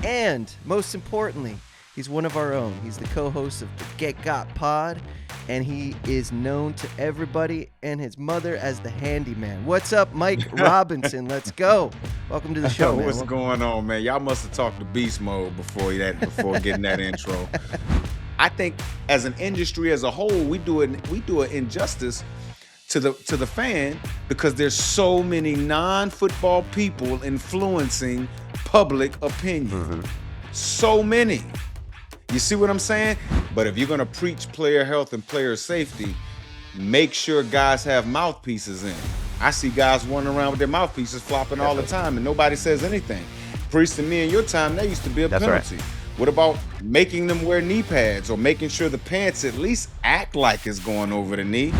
And most importantly, he's one of our own. He's the co-host of the Get Got Pod, and he is known to everybody and his mother as the handyman. What's up, Mike Robinson? Let's go. Welcome to the show, man. What's going on, man? Y'all must have talked to beast mode before getting that intro. I think as an industry as a whole, we do an injustice to the fan because there's so many non-football people influencing public opinion. Mm-hmm. So many. You see what I'm saying? But if you're going to preach player health and player safety, make sure guys have mouthpieces in. I see guys running around with their mouthpieces flopping all the time and nobody says anything. Priest and me in your time, that used to be a penalty. Right. What about making them wear knee pads or making sure the pants at least act like it's going over the knee?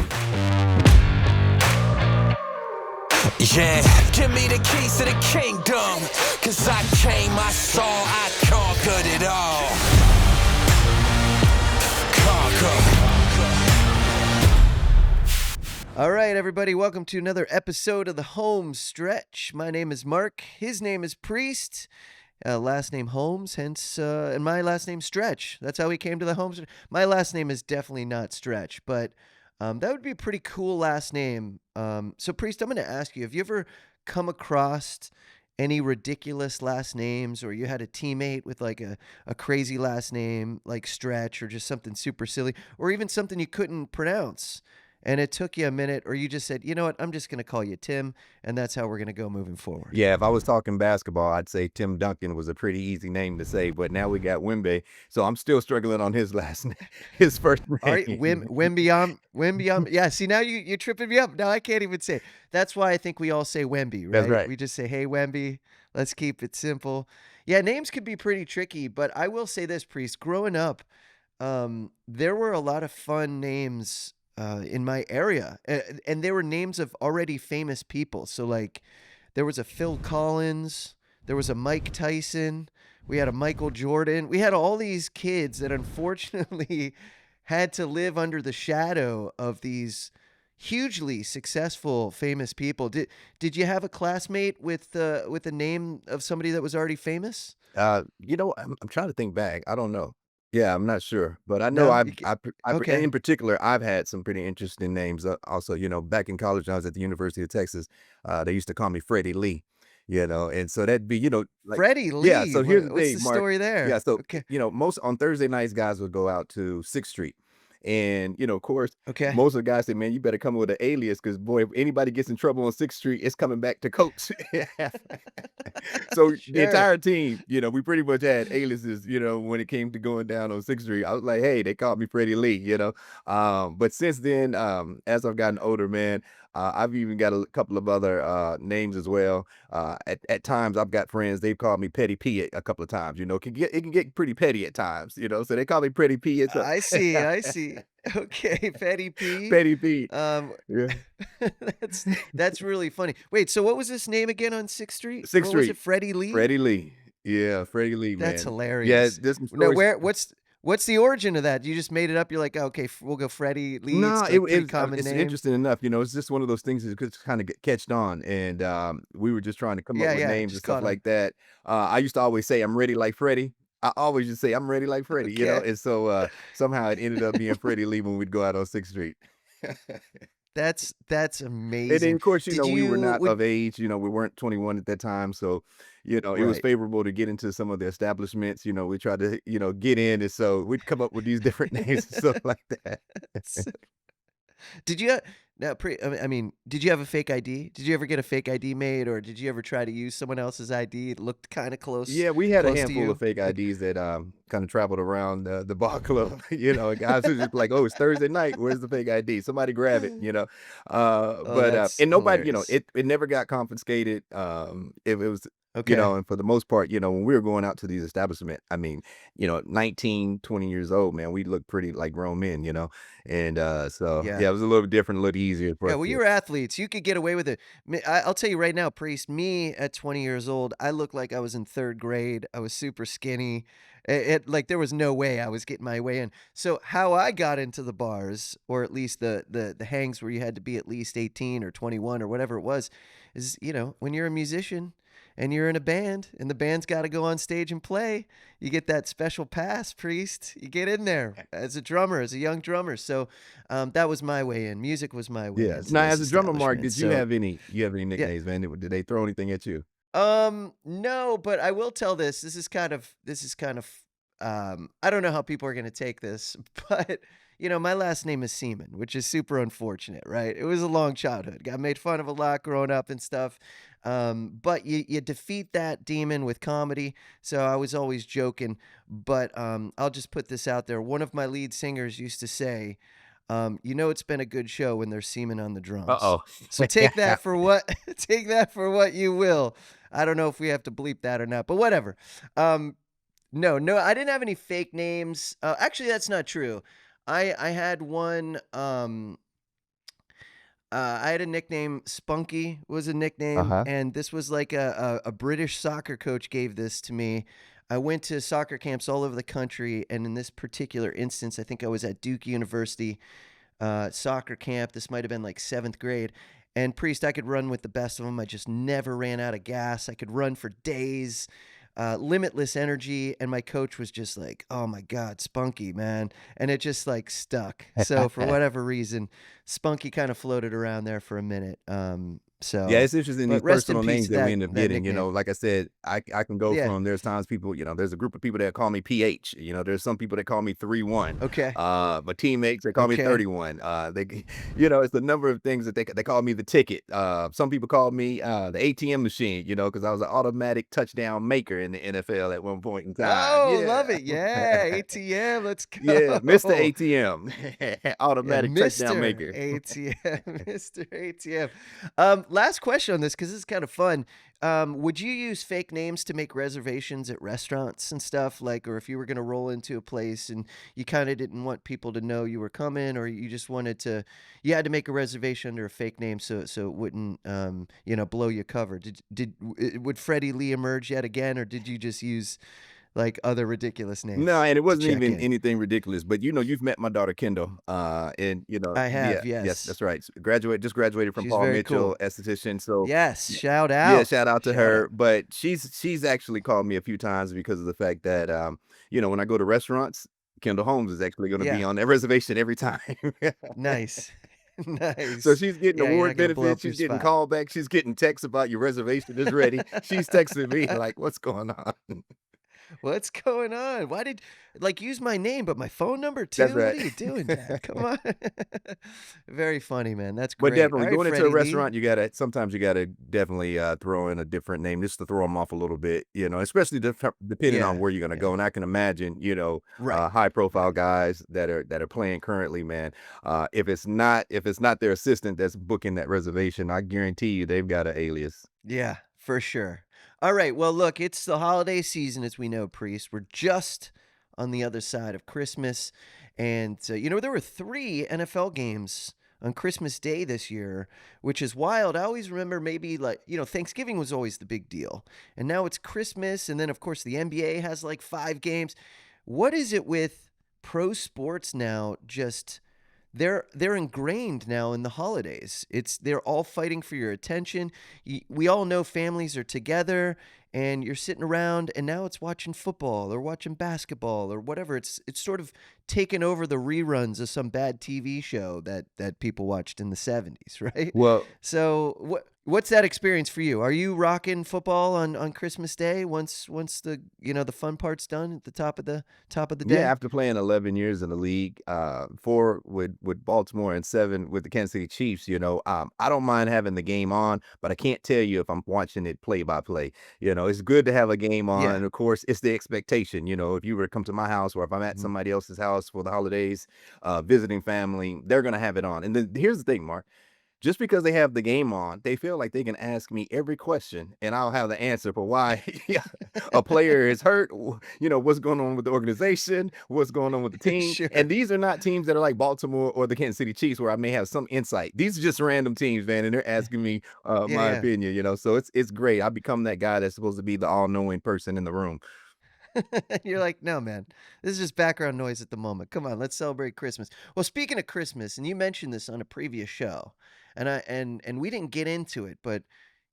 Yeah, give me the keys to the kingdom, 'cause I came, I saw, I conquered it all. All right, everybody, welcome to another episode of the Holmes Stretch. My name is Mark. His name is Priest. Last name Holmes, hence, and my last name Stretch. That's how we came to the Holmes. My last name is definitely not Stretch, but that would be a pretty cool last name. So, Priest, I'm going to ask you, have you ever come across any ridiculous last names, or you had a teammate with like a crazy last name like Stretch, or just something super silly, or even something you couldn't pronounce, and it took you a minute, or you just said, you know what, I'm just going to call you Tim, and that's how we're going to go moving forward? Yeah, if I was talking basketball, I'd say Tim Duncan was a pretty easy name to say, but now we got Wemby, so I'm still struggling on his last name, his first name. All right, Wemby. Yeah, see, now you're tripping me up. Now I can't even say it. That's why I think we all say Wemby, right? That's right. We just say, hey, Wemby, let's keep it simple. Yeah, names can be pretty tricky, but I will say this, Priest, growing up, there were a lot of fun names in my area, and they were names of already famous people. So like there was a Phil Collins, there was a Mike Tyson, we had a Michael Jordan. We had all these kids that unfortunately had to live under the shadow of these hugely successful famous people. Did you have a classmate with a name of somebody that was already famous? I'm trying to think back. I don't know. Yeah, I'm not sure, but I know Okay. in particular, I've had some pretty interesting names. Also, back in college, when I was at the University of Texas, they used to call me Freddie Lee, and so that'd be, like Freddie Lee. Yeah. So here's the What's thing, the Mark. story there? Yeah. So Okay. most on Thursday nights, guys would go out to 6th Street. And, of course, Okay. most of the guys say, man, you better come with an alias because, boy, if anybody gets in trouble on 6th Street, it's coming back to Coach. So Sure. the entire team, we pretty much had aliases, when it came to going down on 6th Street. I was like, hey, they called me Freddie Lee, But since then, as I've gotten older, man, I've even got a couple of other names as well. At times, I've got friends, they've called me Petty P a couple of times, it can get pretty petty at times, so they call me Petty P. I see. Okay, Petty P. Petty P. Yeah. That's really funny. Wait, so what was his name again on 6th Street? 6th What Street. was it? Freddie Lee? Freddie Lee. Yeah, Freddie Lee, man. That's hilarious. Yeah, there's some No, stories. what's the origin of that? You just made it up. You're like, okay, we'll go Freddie Lee. No, it's a pretty common it's name. interesting enough. It's just one of those things that just kind of get catched on, and we were just trying to come up with names and stuff like that. I used to always say, I'm ready like Freddie. I always just say, I'm ready like Freddie, Okay. and so somehow it ended up being Freddie Lee when we'd go out on 6th Street. That's amazing. And then, of course, we were not would- of age. We weren't 21 at that time, so it was Right. favorable to get into some of the establishments. We tried to get in, and so we'd come up with these different names and stuff like that. Did you did you have a fake ID? Did you ever get a fake ID made, or did you ever try to use someone else's ID? It looked kind of close. Yeah, we had a close to handful you? of fake IDs that kind of traveled around the bar club. And guys were just like, "Oh, it's Thursday night. Where's the fake ID? Somebody grab it." That's And nobody, hilarious. it never got confiscated. It was. Okay. And for the most part, when we were going out to these establishments, 19, 20 years old, man, we looked pretty like grown men, and so Yeah. it was a little bit different, a little easier for Yeah, us. well, you were athletes. You could get away with it. I'll tell you right now, Priest, me at 20 years old, I looked like I was in 3rd grade. I was super skinny. Like there was no way I was getting my way in. So how I got into the bars, or at least the hangs where you had to be at least 18 or 21 or whatever it was, is, when you're a musician and you're in a band, and the band's got to go on stage and play, you get that special pass, Priest. You get in there as a drummer, as a young drummer. So that was my way in. Music was my way Yes. into Now, this as a drummer, Mark, establishment. did you So have any yeah. nicknames, man? Did they throw anything at you? No, but I will tell this. This is kind of I don't know how people are going to take this, but my last name is Seaman, which is super unfortunate, right? It was a long childhood. Got made fun of a lot growing up and stuff. But you defeat that demon with comedy. So I was always joking, but I'll just put this out there. One of my lead singers used to say, it's been a good show when there's semen on the drums. Uh-oh. So take that for what take that for what you will. I don't know if we have to bleep that or not, but whatever. No, I didn't have any fake names. Actually, that's not true. I had one. I had a nickname. Spunky was a nickname, Uh-huh. and this was like a British soccer coach gave this to me. I went to soccer camps all over the country, and in this particular instance, I think I was at Duke University soccer camp. This might have been like 7th grade. And Priest, I could run with the best of them. I just never ran out of gas. I could run for days, limitless energy. And my coach was just like, "Oh my God, Spunky, man." And it just like stuck. So for whatever reason, Spunky kind of floated around there for a minute. Yeah, it's interesting, these But rest in personal peace names to that we that end up that getting, nickname. like I said, I can go Yeah. from, there's times people, there's a group of people that call me PH, there's some people that call me 31. Okay. My teammates, they call me Okay. 31. It's the number of things that they call me the ticket. Some people call me the ATM machine, because I was an automatic touchdown maker in the NFL at one point in time. Oh, love Yeah. it. Yeah. ATM. Let's Yeah, Mr. go. ATM, Yeah, automatic touchdown Mr. maker. ATM, Mr. ATM. Last question on this because this is kind of fun. Would you use fake names to make reservations at restaurants and stuff, like, or if you were going to roll into a place and you kind of didn't want people to know you were coming, or you just you had to make a reservation under a fake name so it wouldn't, blow your cover. Would Freddie Lee emerge yet again, or did you just use like other ridiculous No, names and it to wasn't check even in? anything ridiculous, but you've met my daughter Kendall, and I yeah, have, yes, yes. that's right. Just graduated from She's Paul very Mitchell cool. esthetician. So Yes, y- shout yeah, out. shout out to Shout out. her. But she's actually called me a few times because of the fact that when I go to restaurants, Kendall Holmes is actually going to be Yeah. on that reservation every time. Nice. So Nice. she's getting Yeah, you're not award gonna blow benefits, up your she's getting spot. callbacks, she's getting texts about your reservation is ready. She's texting me like, "What's going on?" What's going on? Why did use my name, but my phone number That's too? What right. are you doing, Dad? Come on. Very funny, man. That's But great. All definitely right, going into a Freddie Lee. restaurant, sometimes you gotta definitely throw in a different name just to throw them off a little bit, especially depending on Yeah. where you're gonna go. Yeah. And I can imagine, Right. high profile guys that are playing currently, man. If it's not their assistant that's booking that reservation, I guarantee you they've got an alias. Yeah, for sure. All right. Well, look, it's the holiday season, as we know, Priest. We're just on the other side of Christmas. And, there were 3 NFL games on Christmas Day this year, which is wild. I always remember maybe Thanksgiving was always the big deal. And now it's Christmas. And then, of course, the NBA has like 5 games. What is it with pro sports now? Just they're ingrained now in the holidays. They're all fighting for your attention. We all know families are together and you're sitting around, and now it's watching football or watching basketball or whatever. It's sort of taken over the reruns of some bad TV show that people watched in the 70s, right? Well, So what's that experience for you? Are you rocking football on Christmas Day once the the fun part's done at the top of the yeah, day? after playing 11 years in the league, 4 with Baltimore and 7 with the Kansas City Chiefs, I don't mind having the game on, but I can't tell you if I'm watching it play by play. It's good to have a game on, Yeah. and of course, it's the expectation. If you were to come to my house or if I'm at Mhm. somebody else's house for the holidays, visiting family, they're gonna have it on. And then here's the thing, Mark. Just because they have the game on, they feel like they can ask me every question and I'll have the answer for why a player is hurt, what's going on with the organization, what's going on with the team. Sure. And these are not teams that are like Baltimore or the Kansas City Chiefs where I may have some insight. These are just random teams, man, and they're asking me Yeah, my yeah. opinion. So it's great. I become that guy that's supposed to be the all-knowing person in the room. You're like, "No, man. This is just background noise at the moment. Come on, let's celebrate Christmas." Well, speaking of Christmas, and you mentioned this on a previous show, and we didn't get into it, but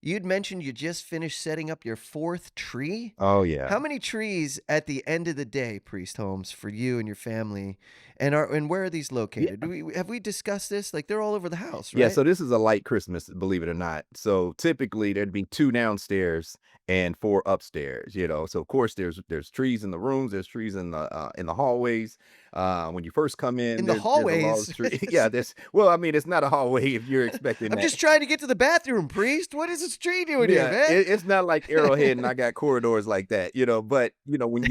You'd mentioned you just finished setting up your 4th tree. Oh yeah. How many trees at the end of the day, Priest Holmes, for you and your family? And where are these located? Have we discussed this? Like, they're all over the house, Yeah, right? so this is a light Christmas, believe it or not. So typically there'd be 2 downstairs and 4 upstairs, you know. So of course there's trees in the rooms, there's trees in the hallways. When you first come in, In the there's a lot of hallways? tree. Yeah, there's well, I mean, it's not a hallway if you're expecting I'm that. just trying to get to the bathroom, Priest. What is this tree doing here, Yeah, man? it's not like Arrowhead and I got corridors like that, you know. But you know, when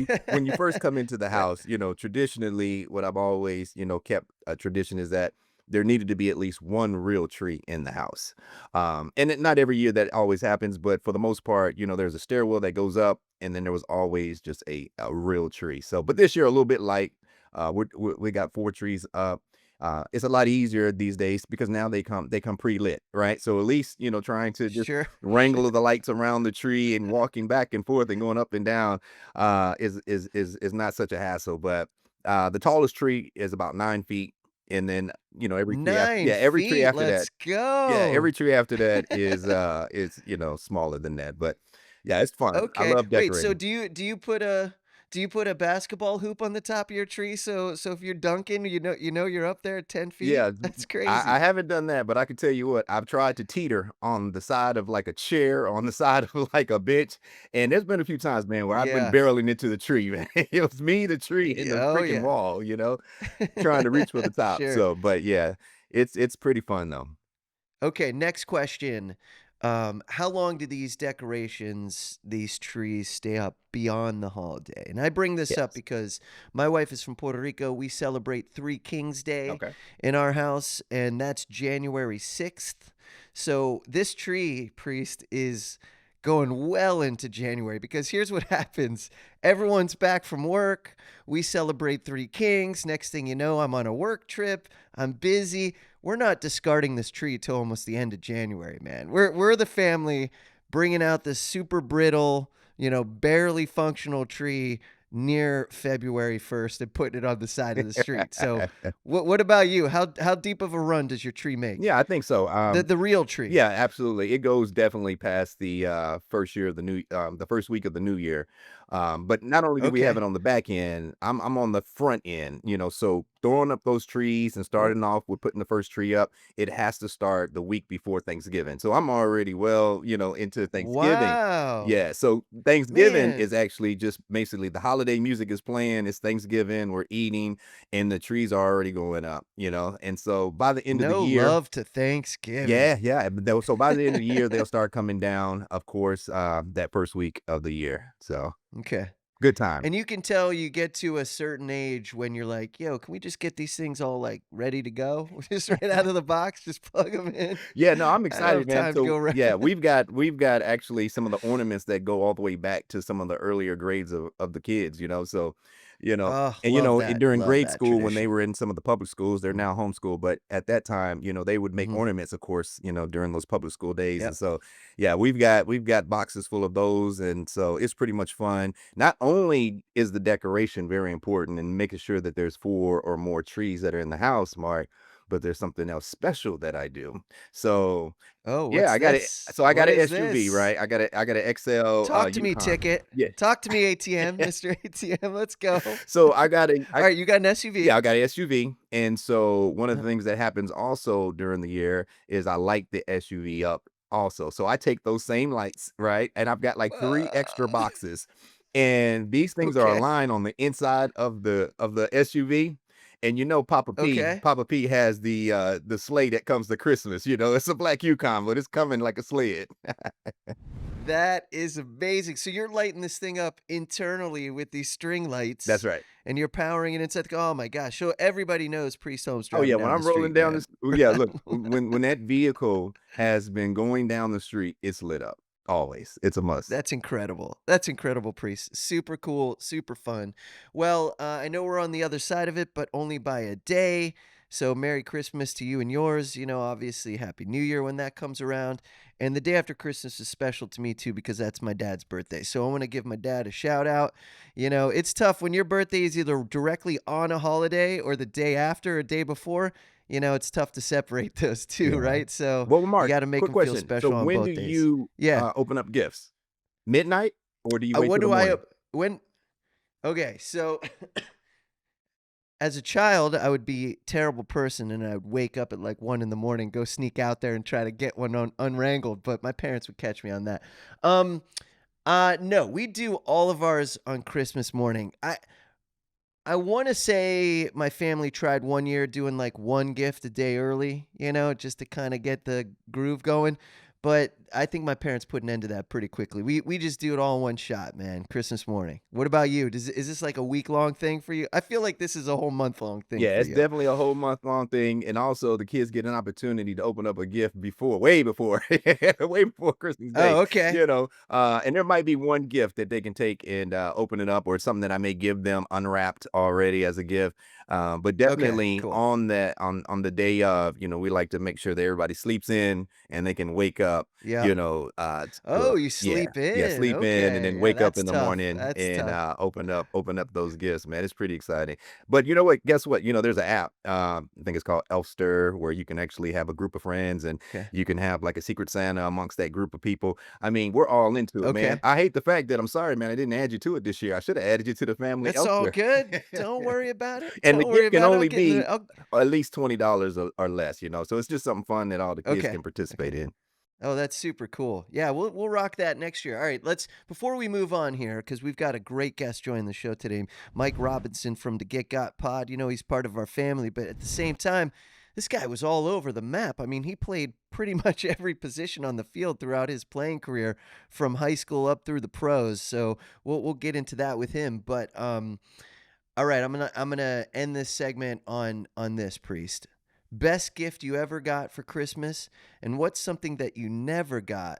you first come into the house, you know, traditionally, what I've always kept a tradition is that there needed to be at least one real tree in the house. Not every year that always happens, but for the most part, you know, there's a stairwell that goes up, and then there was always just a real tree. So, but this year a little bit light. We got 4 trees up. It's a lot easier these days because now they come pre-lit, right? So at least, you know, trying to just Sure. wrangle the lights around the tree and walking back and forth and going up and down is not such a hassle. But the tallest tree is about 9 feet, and then every tree after, 9 yeah, every tree feet. after that, Let's yeah, go. every tree after that is smaller than that. But yeah, it's fun. I Okay. love Wait, so decorating. do you put a basketball hoop on the top of your tree so if you're dunking, you know you're up there at 10 feet? Yeah, That's I crazy. haven't done that, but I can tell you what, I've tried to teeter on the side of like a chair, on the side of like a bench, and there's been a few times, man, where I've been Yeah. barreling into the tree, man. It was me, the tree, and the Oh, freaking yeah. wall, trying to reach for the top. Sure. So, but yeah, it's pretty fun though. Okay, next question. How long do these decorations, these trees stay up beyond the holiday? And I bring this up Yes. because my wife is from Puerto Rico. We celebrate Three Kings Day Okay. in our house, and that's January 6th. So this tree, Priest, is going well into January because here's what happens. Everyone's back from work. We celebrate Three Kings. Next thing you know, I'm on a work trip. I'm busy. We're not discarding this tree till almost the end of January, man. We're the family bringing out this super brittle, barely functional tree near February 1st and putting it on the side of the street. So, what about you? How deep of a run does your tree make? Yeah, I think so. The real tree. Yeah, absolutely. It goes definitely past the the first week of the new year. But not only do we have Okay. it on the back end, I'm on the front end, so throwing up those trees and Wh- starting off with putting the first tree up, it has to start the week before Thanksgiving. So I'm already well, into Thanksgiving. Wow, Yeah, so Thanksgiving man. is actually just basically the holiday music is playing, it's Thanksgiving, we're eating, and the trees are already going up, and so by the end of the No year, love to Thanksgiving. yeah, yeah, but they'll so by the end of the year, they'll start coming down, of course, that first week of the year. So, Okay. good time. And you can tell you get to a certain age when you're like, "Yo, can we just get these things all, like, ready to go? Just right out of the box, just plug them in. Yeah, no, I'm I don't excited, have man. time to go So, around." yeah, we've got actually some of the ornaments that go all the way back to some of the earlier grades of the kids. So, Oh, and during love grade that school when they tradition. were in some of the public schools, they're now homeschooled, but at that time, they would make Mhm. ornaments, of course, during those public school days. And Yep. so, yeah, we've got boxes full of those, and so it's pretty much fun. Not only is the decoration very important and making sure that there's 4 or more trees that are in the house, Mark, but there's something else special that I do. So, Oh, yeah, what's I got it. this? So I got What an is SUV, this? right? I got an XL Talk to me, Yukon. ticket. Yeah. Talk to me, ATM, Mr. ATM, let's go. So I got a I Alright, you got an yeah, SUV. I got an SUV. And so one of the Uh, things that happens also during the year is I light the SUV up also. So I take those same lights, right? And I've got like 3 extra uh, boxes. And these things are okay, aligned on the inside of the SUV. And okay. Papa P has the sleigh that comes to Christmas. It's a black Yukon, but it's coming like a sled. That is amazing. So you're lighting this thing up internally with these string That's lights, right. and you're powering it inside. Oh my gosh! So everybody knows Priest Holmes Oh yeah, driving when down the I'm rolling street, down man. this, oh, yeah, look, when that vehicle has been going down the street, it's lit up. Always. It's a must. That's incredible. That's incredible, Priest. Super cool, super fun. Well, I know we're on the other side of it, but only by a day. So Merry Christmas to you and yours. Obviously Happy New Year when that comes around. And the day after Christmas is special to me too because that's my dad's birthday. So I want to give my dad a shout out. It's tough when your birthday is either directly on a holiday or the day after or day before. it's tough to separate those two, Yeah. right? So Well, you Mark, got to make quick them feel question. So special on when do both days. you Yeah. open up gifts? Midnight, or do you wait What till the do I morning? when? Okay, so as a child, I would be a terrible person, and I would wake up at like 1 in the morning, go sneak out there and try to get one unwrangled. But my parents would catch me on that. No, we do all of ours on Christmas morning. I want to say my family tried one year doing like one gift a day early, just to kind of get the groove going. But I think my parents put an end to that pretty quickly. We just do it all in one shot, man. Christmas morning. What about you? Is this like a week-long thing for you? I feel like this is a whole month-long thing Yeah, for it's you. definitely a whole month-long thing, and also the kids get an opportunity to open up a gift way before, way before Christmas Day, Oh, okay. and there might be one gift that they can take and open it up, or something that I may give them unwrapped already as a gift. But Okay, definitely cool. on the day of, we like to make sure that everybody sleeps in and they can wake up, Yep. Oh, you yeah, sleep yeah, in. sleep in and Okay. then Yeah, wake up that's in the tough. morning That's and tough. open up those gifts, man. It's pretty exciting. But you know what? Guess what? There's an app. I think it's called Elfster, where you can actually have a group of friends and Okay. you can have like a secret Santa amongst that group of people. I mean, we're all into it, man. Okay. I hate the fact that I'm sorry, man, I didn't add you to it this year. I should have added you to the family It's all Elfster. good. Don't worry about it. And the Don't worry gift can about it. I'll only get in be the. at least $20 or less, so it's just something fun that all the kids Okay. can participate Okay. in. Oh, that's super cool. Yeah, we'll rock that next year. All right, let's before we move on here, because we've got a great guest joining the show today, Mike Robinson from the Get Got Pod. He's part of our family, but at the same time, this guy was all over the map. I mean, he played pretty much every position on the field throughout his playing career, from high school up through the pros. So we'll get into that with him. But all right, I'm gonna end this segment on this, Priest. Best gift you ever got for Christmas, and what's something that you never got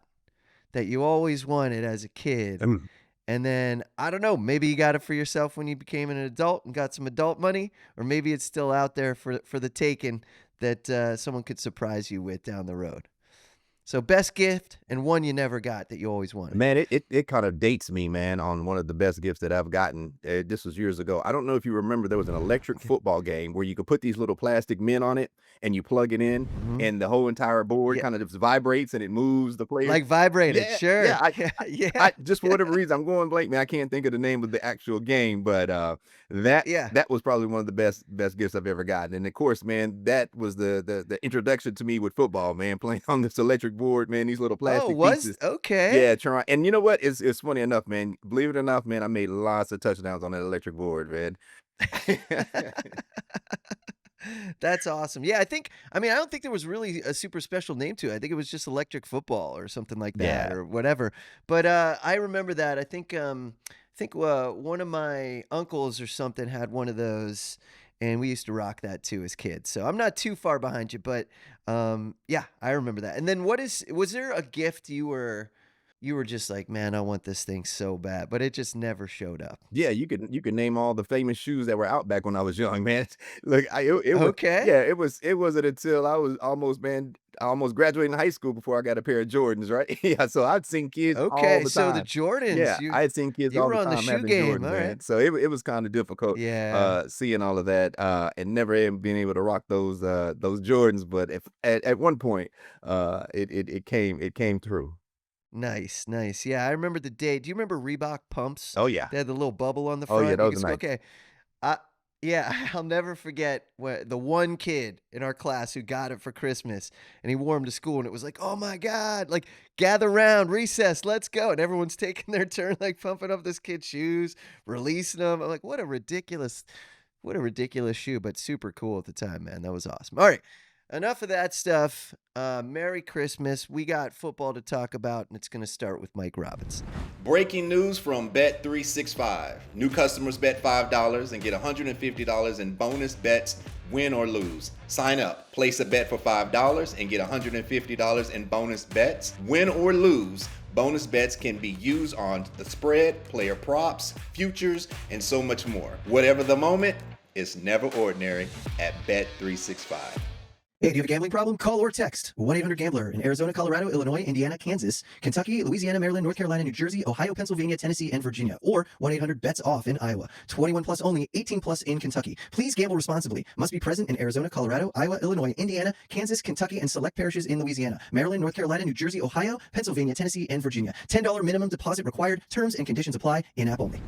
that you always wanted as a kid? Um, And then I don't know, maybe you got it for yourself when you became an adult and got some adult money, or maybe it's still out there for the taking that someone could surprise you with down the road. So best gift and one you never got that you always wanted. Man, it kind of dates me, man, on one of the best gifts that I've gotten. This was years ago. I don't know if you remember, there was an electric Okay. football game where you could put these little plastic men on it and you plug it in, Hmm. and the whole entire board Yeah, kind of just vibrates and it moves the players. like vibrated. Yeah, yeah. Sure. I, Yeah. Yeah. I just, for whatever reason, I'm going blank, man. I can't think of the name of the actual game, but that Yeah. that was probably one of the best gifts I've ever gotten. And of course, man, that was the introduction to me with football, man. Playing on this electric board, man. These little Oh, plastic was pieces. okay. Yeah, try. And you know what? It's funny enough, man. Believe it or not, man, I made lots of touchdowns on that electric board, man. That's awesome. Yeah, I don't think there was really a super special name to it. I think it was just electric football or something like that Yeah. or whatever. But I remember that. I think one of my uncles or something had one of those, and we used to rock that too as kids. So I'm not too far behind you, but yeah, I remember that. And then was there a gift you were just like, man, I want this thing so bad, but it just never showed up? Yeah, you could name all the famous shoes that were out back when I was young, man. Look, it was, Okay. yeah, it wasn't until I almost graduated high school before I got a pair of Jordans, right? Yeah, so I'd seen kids all Okay. the So the time. Jordans, Yeah, you I had seen kids you all were the on the time shoe having game. Jordans, All right. man. So it was kind of difficult Yeah. seeing all of that and never even being able to rock those Jordans. But if at one point it came through. Nice, nice. Yeah, I remember the day. Do you remember Reebok pumps? Oh yeah. They had the little bubble on the Oh yeah, front. You could those are nice. okay. I yeah, I'll never forget the one kid in our class who got it for Christmas, and he wore them to school, and it was like, oh my god, like gather round, recess, let's go, and everyone's taking their turn, like pumping up this kid's shoes, releasing them. I'm like, what a ridiculous shoe, but super cool at the time, man. That was awesome. All right. Enough of that stuff. Merry Christmas. We got football to talk about, and it's going to start with Mike Robinson. Breaking news from Bet365. New customers bet $5 and get $150 in bonus bets, win or lose. Sign up, place a bet for $5 and get $150 in bonus bets, win or lose. Bonus bets can be used on the spread, player props, futures, and so much more. Whatever the moment, it's never ordinary at Bet365. Hey, do you have a gambling problem? Call or text 1-800-GAMBLER in Arizona, Colorado, Illinois, Indiana, Kansas, Kentucky, Louisiana, Maryland, North Carolina, New Jersey, Ohio, Pennsylvania, Tennessee, and Virginia. Or 1-800-BETS-OFF in Iowa. 21 plus only, 18 plus in Kentucky. Please gamble responsibly. Must be present in Arizona, Colorado, Iowa, Illinois, Indiana, Kansas, Kentucky, and select parishes in Louisiana, Maryland, North Carolina, New Jersey, Ohio, Pennsylvania, Tennessee, and Virginia. $10 minimum deposit required. Terms and conditions apply. In-app only.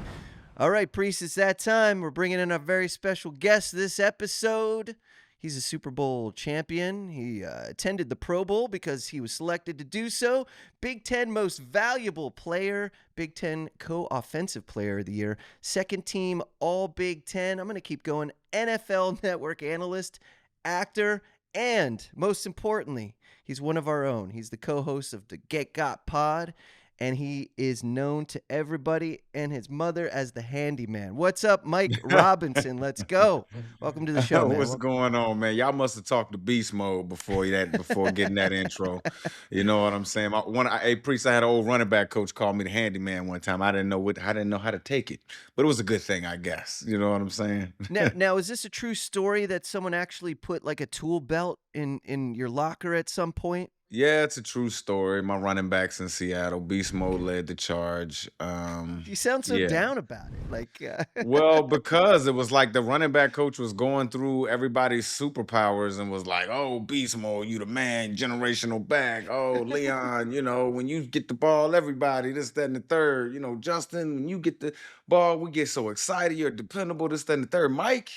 All right, Priest, it's that time. We're bringing in a very special guest this episode. He's a Super Bowl champion. He attended the Pro Bowl because he was selected to do so. Big Ten Most Valuable Player, Big Ten Co-Offensive Player of the Year, second team All Big Ten. I'm going to keep going. NFL Network analyst, actor, and most importantly, he's one of our own. He's the co-host of the Get Got Pod, and he is known to everybody and his mother as the handyman. What's up, Mike Robinson? Let's go. Welcome to the show, man. What's going on, man? Y'all must have talked to beast mode before getting that intro. You know what I'm saying? Hey, Priest, I had an old running back coach call me the handyman one time. I didn't know how to take it, but it was a good thing, I guess. You know what I'm saying? Now, is this a true story that someone actually put like a tool belt in your locker at some point? Yeah, it's a true story. My running backs in Seattle, beast mode led the charge. You sound so down about it. Like, well, because it was like the running back coach was going through everybody's superpowers and was like, "Oh, beast mode, you the man, generational back. Oh, Leon, when you get the ball, everybody, this, that, and the third. Justin, when you get the ball, we get so excited. You're dependable, this, that, and the third. Mike,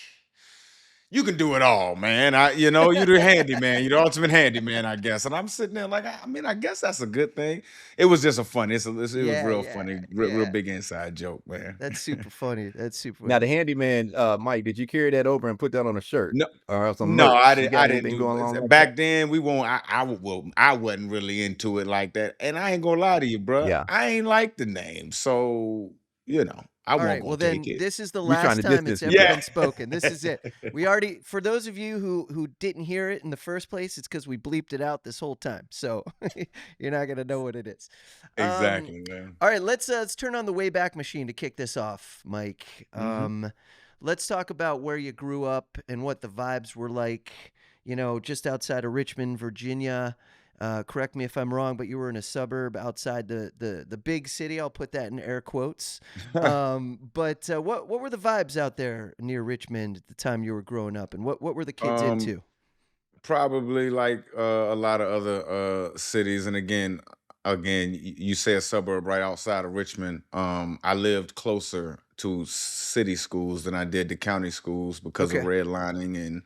you can do it all, man. You're the handyman. You're the ultimate handyman, I guess." And I'm sitting there like, I guess that's a good thing. It was just it was real funny, real big inside joke, man. That's super funny. That's super funny. Now the handyman, Mike, did you carry that over and put that on a shirt? No, or some no, merch? I You didn't. got I didn't anything do going on it. like Back that? then. We won't. I wasn't really into it like that. And I ain't gonna lie to you, bro. Yeah. I ain't like the name, so I All won't right, go well then, take it. this is the You trying last to time it's distance ever me. been spoken. This is it. We already, for those of you who didn't hear it in the first place, it's because we bleeped it out this whole time. So you're not gonna know what it is. Exactly, man. All right, let's turn on the Wayback Machine to kick this off, Mike. Let's talk about where you grew up and what the vibes were like. Just outside of Richmond, Virginia. Correct me if I'm wrong, but you were in a suburb outside the big city. I'll put that in air quotes. But what were the vibes out there near Richmond at the time you were growing up, and what were the kids into? Probably like a lot of other cities, and again, you say a suburb right outside of Richmond. I lived closer to city schools than I did to county schools because of Okay. redlining and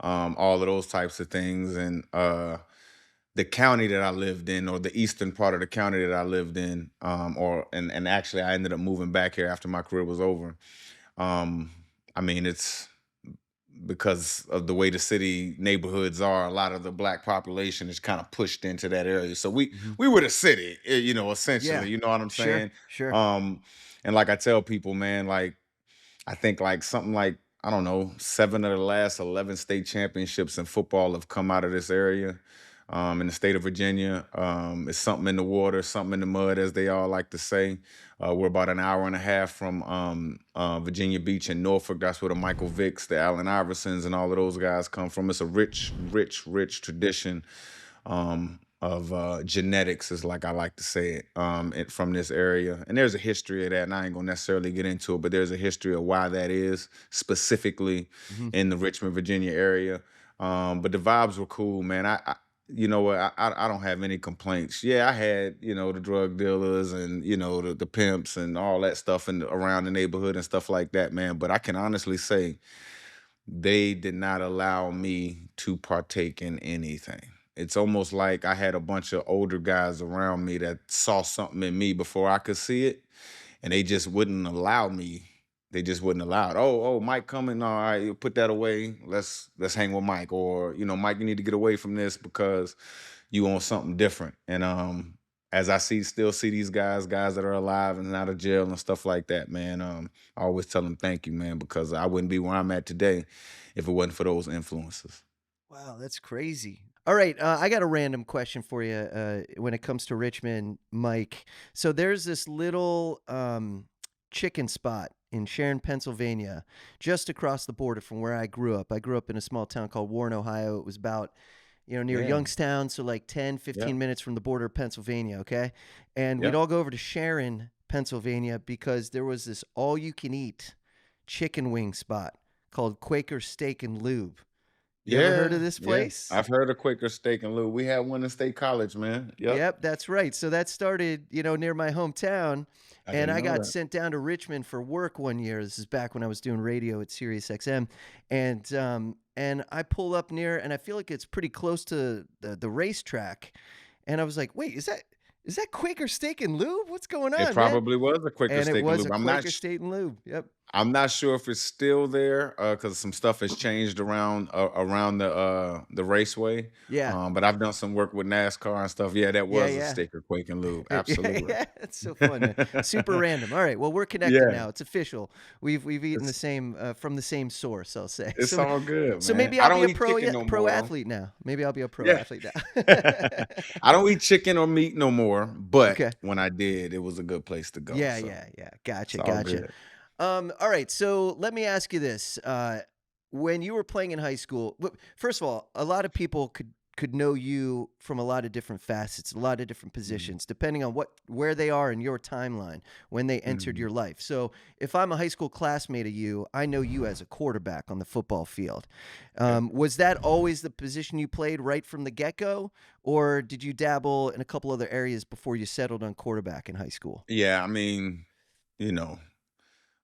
all of those types of things. And the county that I lived in, or the eastern part of the county that I lived in, and actually I ended up moving back here after my career was over. It's because of the way the city neighborhoods are. A lot of the black population is kind of pushed into that area. So we were the city, essentially. Yeah. You know what I'm saying? Sure. And like I tell people, man, like I think like something like, I don't know, 7 of the last 11 state championships in football have come out of this area. In the state of Virginia. It's something in the water, something in the mud, as they all like to say. We're about an hour and a half from Virginia Beach in Norfolk. That's where the Michael Vicks, the Allen Iversons, and all of those guys come from. It's a rich tradition of genetics, is like I like to say it, from this area. And there's a history of that, and I ain't gonna necessarily get into it, but there's a history of why that is, specifically in the Richmond, Virginia area. But the vibes were cool, man. You know what? I don't have any complaints. Yeah, I had, the drug dealers and, the pimps and all that stuff around the neighborhood and stuff like that, man. But I can honestly say they did not allow me to partake in anything. It's almost like I had a bunch of older guys around me that saw something in me before I could see it, and they just wouldn't allow me. They just wouldn't allow it. Oh, Mike coming. All right, you put that away. Let's hang with Mike. Or, Mike, you need to get away from this because you want something different. And as I still see these guys that are alive and out of jail and stuff like that, man, I always tell them thank you, man, because I wouldn't be where I'm at today if it wasn't for those influences. Wow, that's crazy. All right, I got a random question for you when it comes to Richmond, Mike. So there's this little chicken spot in Sharon, Pennsylvania, just across the border from where I grew up. I grew up in a small town called Warren, Ohio. It was about, near Yeah. Youngstown, so like 10, 15 minutes from the border of Pennsylvania, okay? And we'd Yep. all go over to Sharon, Pennsylvania, because there was this all-you-can-eat chicken wing spot called Quaker Steak and Lube. You ever heard of this place? I've heard of Quaker Steak and Lube. We had one in State College, man. Yep, that's right. So that started, near my hometown, I and didn't I know got that. sent down to Richmond for work one year. This is back when I was doing radio at Sirius XM, and I pull up near, and I feel like it's pretty close to the racetrack, and I was like, wait, is that Quaker Steak and Lube? What's going on, It man? probably was a Quaker And Steak it and was Lube. a Quaker Steak and Lube. Yep. I'm not sure if it's still there because some stuff has changed around the raceway. Yeah. But I've done some work with NASCAR and stuff. Yeah, that was a Steak or Quake and Lube. Absolutely. Yeah, it's so fun, man. Super random. All right, well, we're connected Yeah. now. It's official. We've eaten the It's same from the same source, I'll say. it's So, all good, so man. maybe I I'll don't be a eat pro chicken no pro more. athlete now. Maybe I'll be a pro Yeah. athlete now. I don't eat chicken or meat no more, but Okay. when I did, it was a good place to go. Yeah, So yeah. Gotcha, it's all gotcha. good. All right, so let me ask you this. When you were playing in high school, first of all, a lot of people could know you from a lot of different facets, a lot of different positions, depending on where they are in your timeline when they entered Mhm. your life. So if I'm a high school classmate of you, I know you as a quarterback on the football field. Was that always the position you played right from the get-go, or did you dabble in a couple other areas before you settled on quarterback in high school? Yeah, I mean, you know,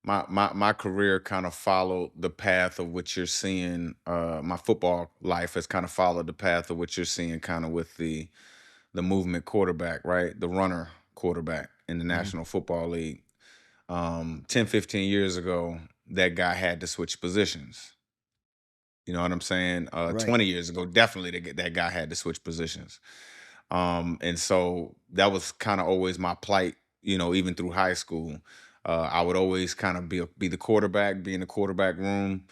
my career kind of followed the path of what you're seeing. My football life has kind of followed the path of what you're seeing kind of with the movement quarterback, right? The runner quarterback in the Mhm. National Football League. 10, 15 years ago, that guy had to switch positions. You know what I'm saying? Right. 20 years ago, definitely that guy had to switch positions. And so that was kind of always my plight, even through high school. I would always kind of be the quarterback, be in the quarterback room.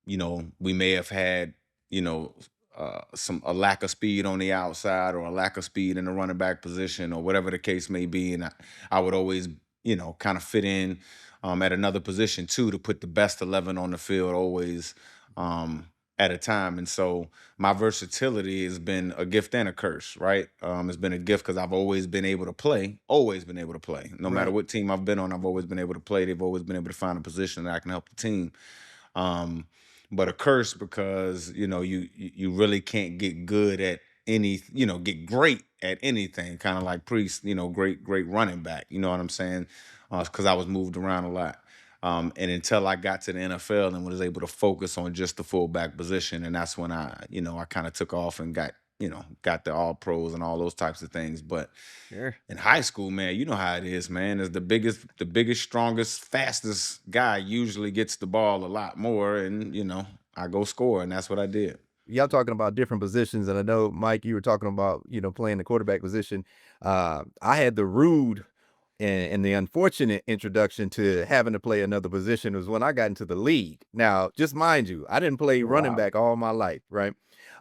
We may have had, you know, a lack of speed on the outside or a lack of speed in the running back position or whatever the case may be. And I would always, kind of fit in at another position too to put the best 11 on the field always at a time. And so my versatility has been a gift and a curse, right? It's been a gift because I've always been able to play, always been able to play. No matter Right. what team I've been on, I've always been able to play. They've always been able to find a position that I can help the team. But a curse because you really can't get good at get great at anything. Kind of like Priest, great running back. You know what I'm saying? Because I was moved around a lot. And until I got to the NFL and was able to focus on just the fullback position, and that's when I kind of took off and got the all pros and all those types of things. But Sure. in high school, man, you know how it is, man. Is the biggest, strongest, fastest guy usually gets the ball a lot more, and I go score, and that's what I did. Y'all talking about different positions, and I know, Mike, you were talking about, playing the quarterback position. I had the rude and the unfortunate introduction to having to play another position was when I got into the league. Now, just mind you, I didn't play running Wow. back all my life, right?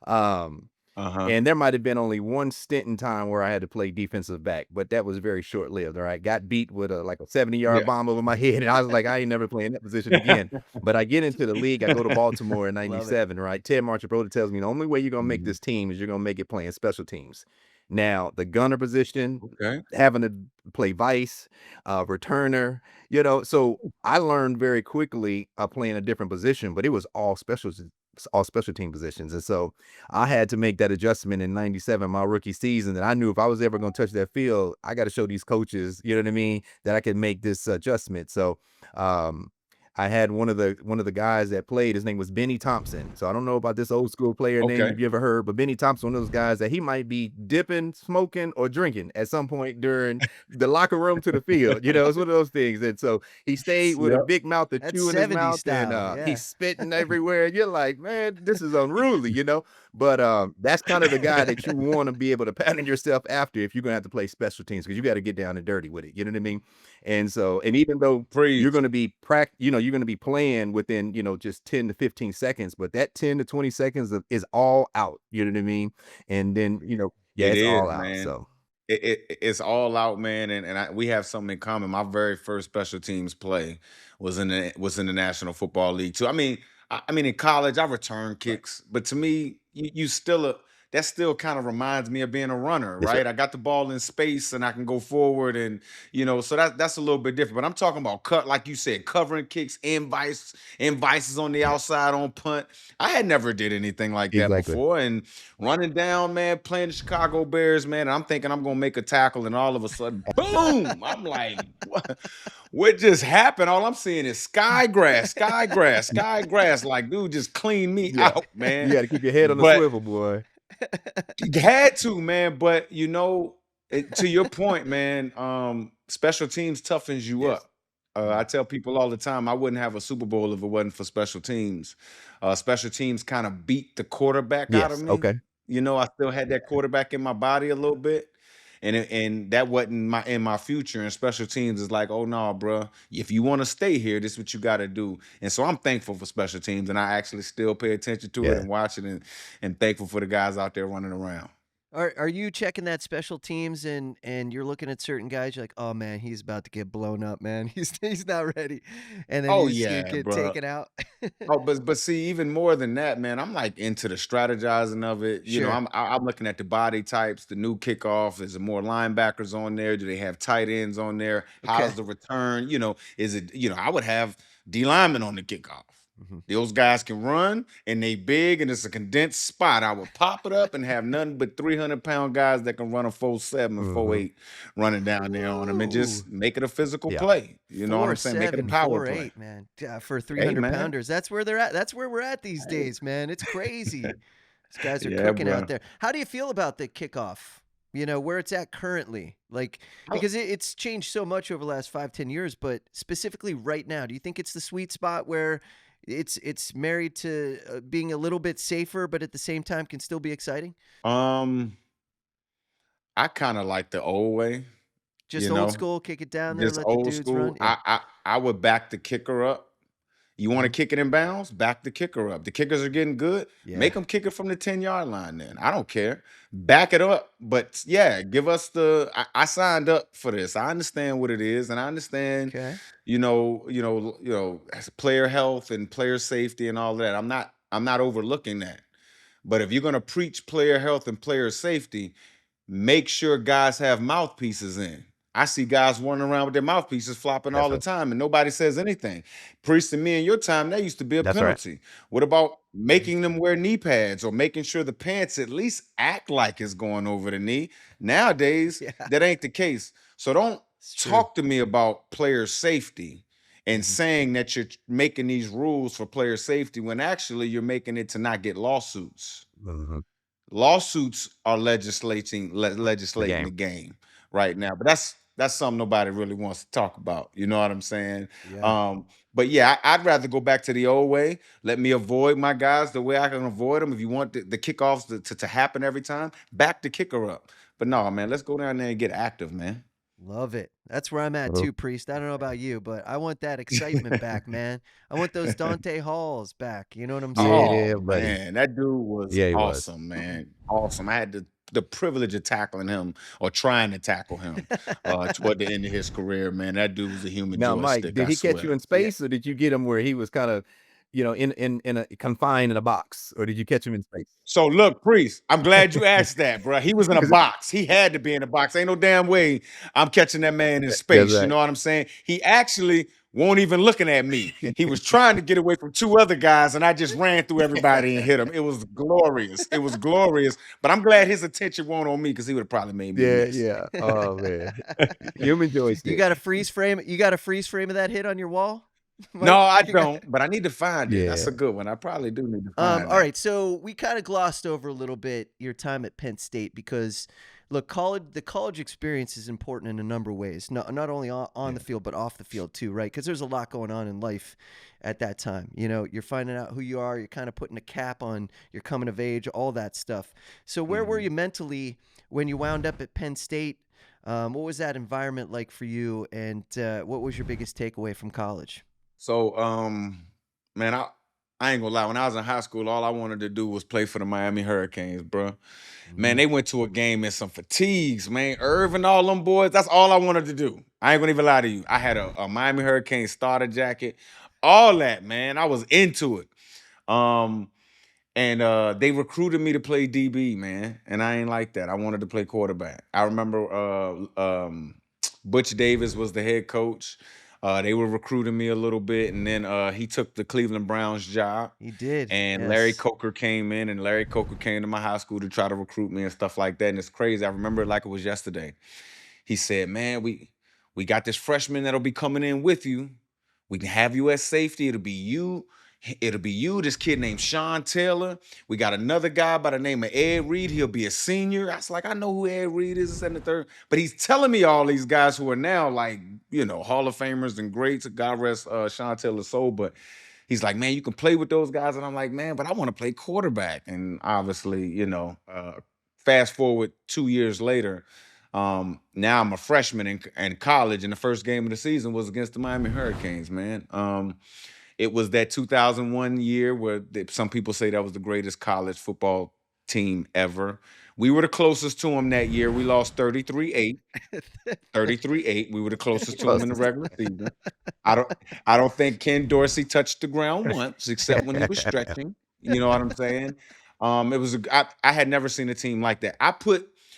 Um, Uh-huh. and there might have been only one stint in time where I had to play defensive back, but that was very short lived. All right, got beat with like a 70-yard Yeah. bomb over my head, and I was like, I ain't never playing that position again. But I get into the league. I go to Baltimore in Love it. '97. Right, Ted Marchibroda tells me the only way you're gonna make Mhm. this team is you're gonna make it playing special teams. Now, the gunner position, Okay. having to play vice, returner, so I learned very quickly playing a different position, but it was all special team positions. And so I had to make that adjustment in '97, my rookie season, that I knew if I was ever going to touch that field, I got to show these coaches, you know what I mean, that I could make this adjustment. So I had one of the guys that played, his name was Benny Thompson. So I don't know about this old school player name Okay. if you ever heard, but Benny Thompson, one of those guys that he might be dipping, smoking, or drinking at some point during the locker room to the field. It's one of those things. And so he stayed with a Yep. big mouth to That's chew in his 70s mouth, and style. Yeah. he's spitting everywhere. And you're like, man, this is unruly. But that's kind of the guy that you want to be able to pattern yourself after if you're gonna have to play special teams, because you got to get down and dirty with it. You know what I mean? And so, and even though you're Preach. going to be you're going to be playing within, just 10 to 15 seconds, but that 10 to 20 seconds is all out. You know what I mean? And then, yeah, It it's is, all out. man. So It's all out, man, and we have something in common. My very first special teams play was in the National Football League too. I mean, in college, I returned Right. kicks, but to me, you still that still kind of reminds me of being a runner, Yes, sir. right? I got the ball in space and I can go forward, and so that's a little bit different. But I'm talking about like you said, covering kicks, invices on the outside on punt. I had never did anything like that Exactly. before, and running down, man, playing the Chicago Bears, man. And I'm thinking I'm gonna make a tackle, and all of a sudden, boom! I'm like, what just happened? All I'm seeing is sky grass, sky grass, sky grass. Like, dude, just clean me Yeah. out, man. You got to keep your head on the But swivel, boy. you had to, man. But to your point, man, special teams toughens you Yes. up. I tell people all the time, I wouldn't have a Super Bowl if it wasn't for special teams. Special teams kind of beat the quarterback out of Yes. me. Okay. I still had that quarterback in my body a little bit, and that wasn't in my future. And special teams is like, oh no, bro, if you want to stay here, this is what you got to do. And so I'm thankful for special teams, and I actually still pay attention to it Yeah. and watch it, and thankful for the guys out there running around. Are you checking that special teams and you're looking at certain guys, you're like, "Oh, man, he's about to get blown up, man. He's not ready." And then Oh you see it yeah, get bro. taken out. Oh, but see, even more than that, man, I'm like into the strategizing of it. Sure. I'm looking at the body types, the new kickoff. Is there more linebackers on there? Do they have tight ends on there? Okay. How's the return? Is it, I would have D linemen on the kickoff. Mhm. Those guys can run and they big and it's a condensed spot. I would pop it up and have nothing but 300-pound guys that can run a 4.7 and Mhm. 4.8 running down there on them and Ooh. just make it a physical Yeah. play. You know what I'm saying? Make it a 4.7, power play. 4.8, man. Yeah, for Hey 300 man. pounders. That's where they're at. That's where we're at these Hey. days, man. It's crazy. These guys are Yeah, cooking out bro. there. How do you feel about the kickoff? Where it's at currently? Like, I, because it's changed so much over the last 5, 10 years, but specifically right now, do you think it's the sweet spot where it's married to being a little bit safer, but at the same time can still be exciting? um, I kind of like the old way, you Just old know, school, kick it down there, just let the old dudes school. run. Yeah. I would back the kicker up. You want to Mhm. kick it in bounds? Back the kicker up. The kickers are getting good. Yeah. Make them kick it from the 10-yard line then. I don't care. Back it up. But yeah, give us I signed up for this. I understand what it is, and I understand, Okay. as player health and player safety and all that. I'm not overlooking that. But if you're gonna preach player health and player safety, make sure guys have mouthpieces in. I see guys running around with their mouthpieces flopping all That's the right. time and nobody says anything. Priest and me in your time, that used to be a That's right. penalty. What about making them wear knee pads or making sure the pants at least act like it's going over the knee? Nowadays, Yeah, that ain't the case. So don't it's true. talk to me about player safety and Mhm. saying that you're making these rules for player safety when actually you're making it to not get lawsuits. Mhm. Lawsuits are The legislating the game. game right now, but that's something nobody really wants to talk about. You know what I'm saying? Yeah. But yeah, I'd rather go back to the old way. Let me avoid my guys the way I can avoid them. If you want the kickoffs to happen every time, back the kicker up. But no, man, let's go down there and get active, man. Love it. That's where I'm at Uh-huh. too, Priest. I don't know about you, but I want that excitement back, man. I want those Dante Halls back. You know what I'm saying? Oh Yeah, buddy. man, that dude was Yeah, he was. awesome, man. Awesome. I had the privilege of tackling him or trying to tackle him toward the end of his career, man. That dude was a human Now, Mike, joystick, did I he catch you swear. in Yeah. space, or did you get him where he was kind of, in a confined in a box, or did you catch him in space? So look, Priest, I'm glad you asked that, bro. He was in a 'Cause box. He had to be in a box. Ain't no damn way I'm catching that man in that's space. You right. know what I'm saying? He actually won't even looking at me. He was trying to get away from two other guys, and I just ran through everybody and hit him. It was glorious. It was glorious. But I'm glad his attention won't on me because he would have probably made me Yeah, miss. yeah. Oh man, human You joystick. got a freeze frame. You got a freeze frame of that hit on your wall, No, Mike? I You got. don't, but I need to find it. That's Yeah. a good one. I probably do need to find All that. right, so we kind of glossed over a little bit your time at Penn State because, look, the college experience is important in a number of ways. Not only on the field but off the field too, right? Because there's a lot going on in life at that time. You're finding out who you are. You're kind of putting a cap on your coming of age, all that stuff. So where were Mhm. you mentally when you wound up at Penn State? What was that environment like for you, and what was your biggest takeaway from college? So, man, I ain't gonna lie. When I was in high school, all I wanted to do was play for the Miami Hurricanes, bro. Man, Mhm. they went to a game in some fatigues, man. Irv and all them boys. That's all I wanted to do. I ain't gonna even lie to you. I had a Miami Hurricane starter jacket, all that, man. I was into it. Um, and they recruited me to play DB, man. And I ain't like that. I wanted to play quarterback. I remember Butch Davis was the head coach. They were recruiting me a little bit, and then he took the Cleveland Browns job. He did. And Larry Yes. Coker came in, and Larry Coker came to my high school to try to recruit me and stuff like that. And it's crazy. I remember it like it was yesterday. He said, "Man, we got this freshman that'll be coming in with you. We can have you as safety. It'll be you. It'll be you. This kid named Sean Taylor. We got another guy by the name of Ed Reed. He'll be a senior." I was like, I know who Ed Reed is, and the third. But he's telling me all these guys who are now like, Hall of Famers and greats. God rest Sean Taylor's soul. But he's like, man, you can play with those guys. And I'm like, man, but I want to play quarterback. And obviously, fast forward 2 years later, now I'm a freshman in college, and the first game of the season was against the Miami Hurricanes, man. It was that 2001 year where some people say that was the greatest college football team ever. We were the closest to them that year. We lost 33-8. 33-8. We were the closest to them in the regular season. I don't think Ken Dorsey touched the ground once, except when he was stretching. You know what I'm saying? I had never seen a team like that.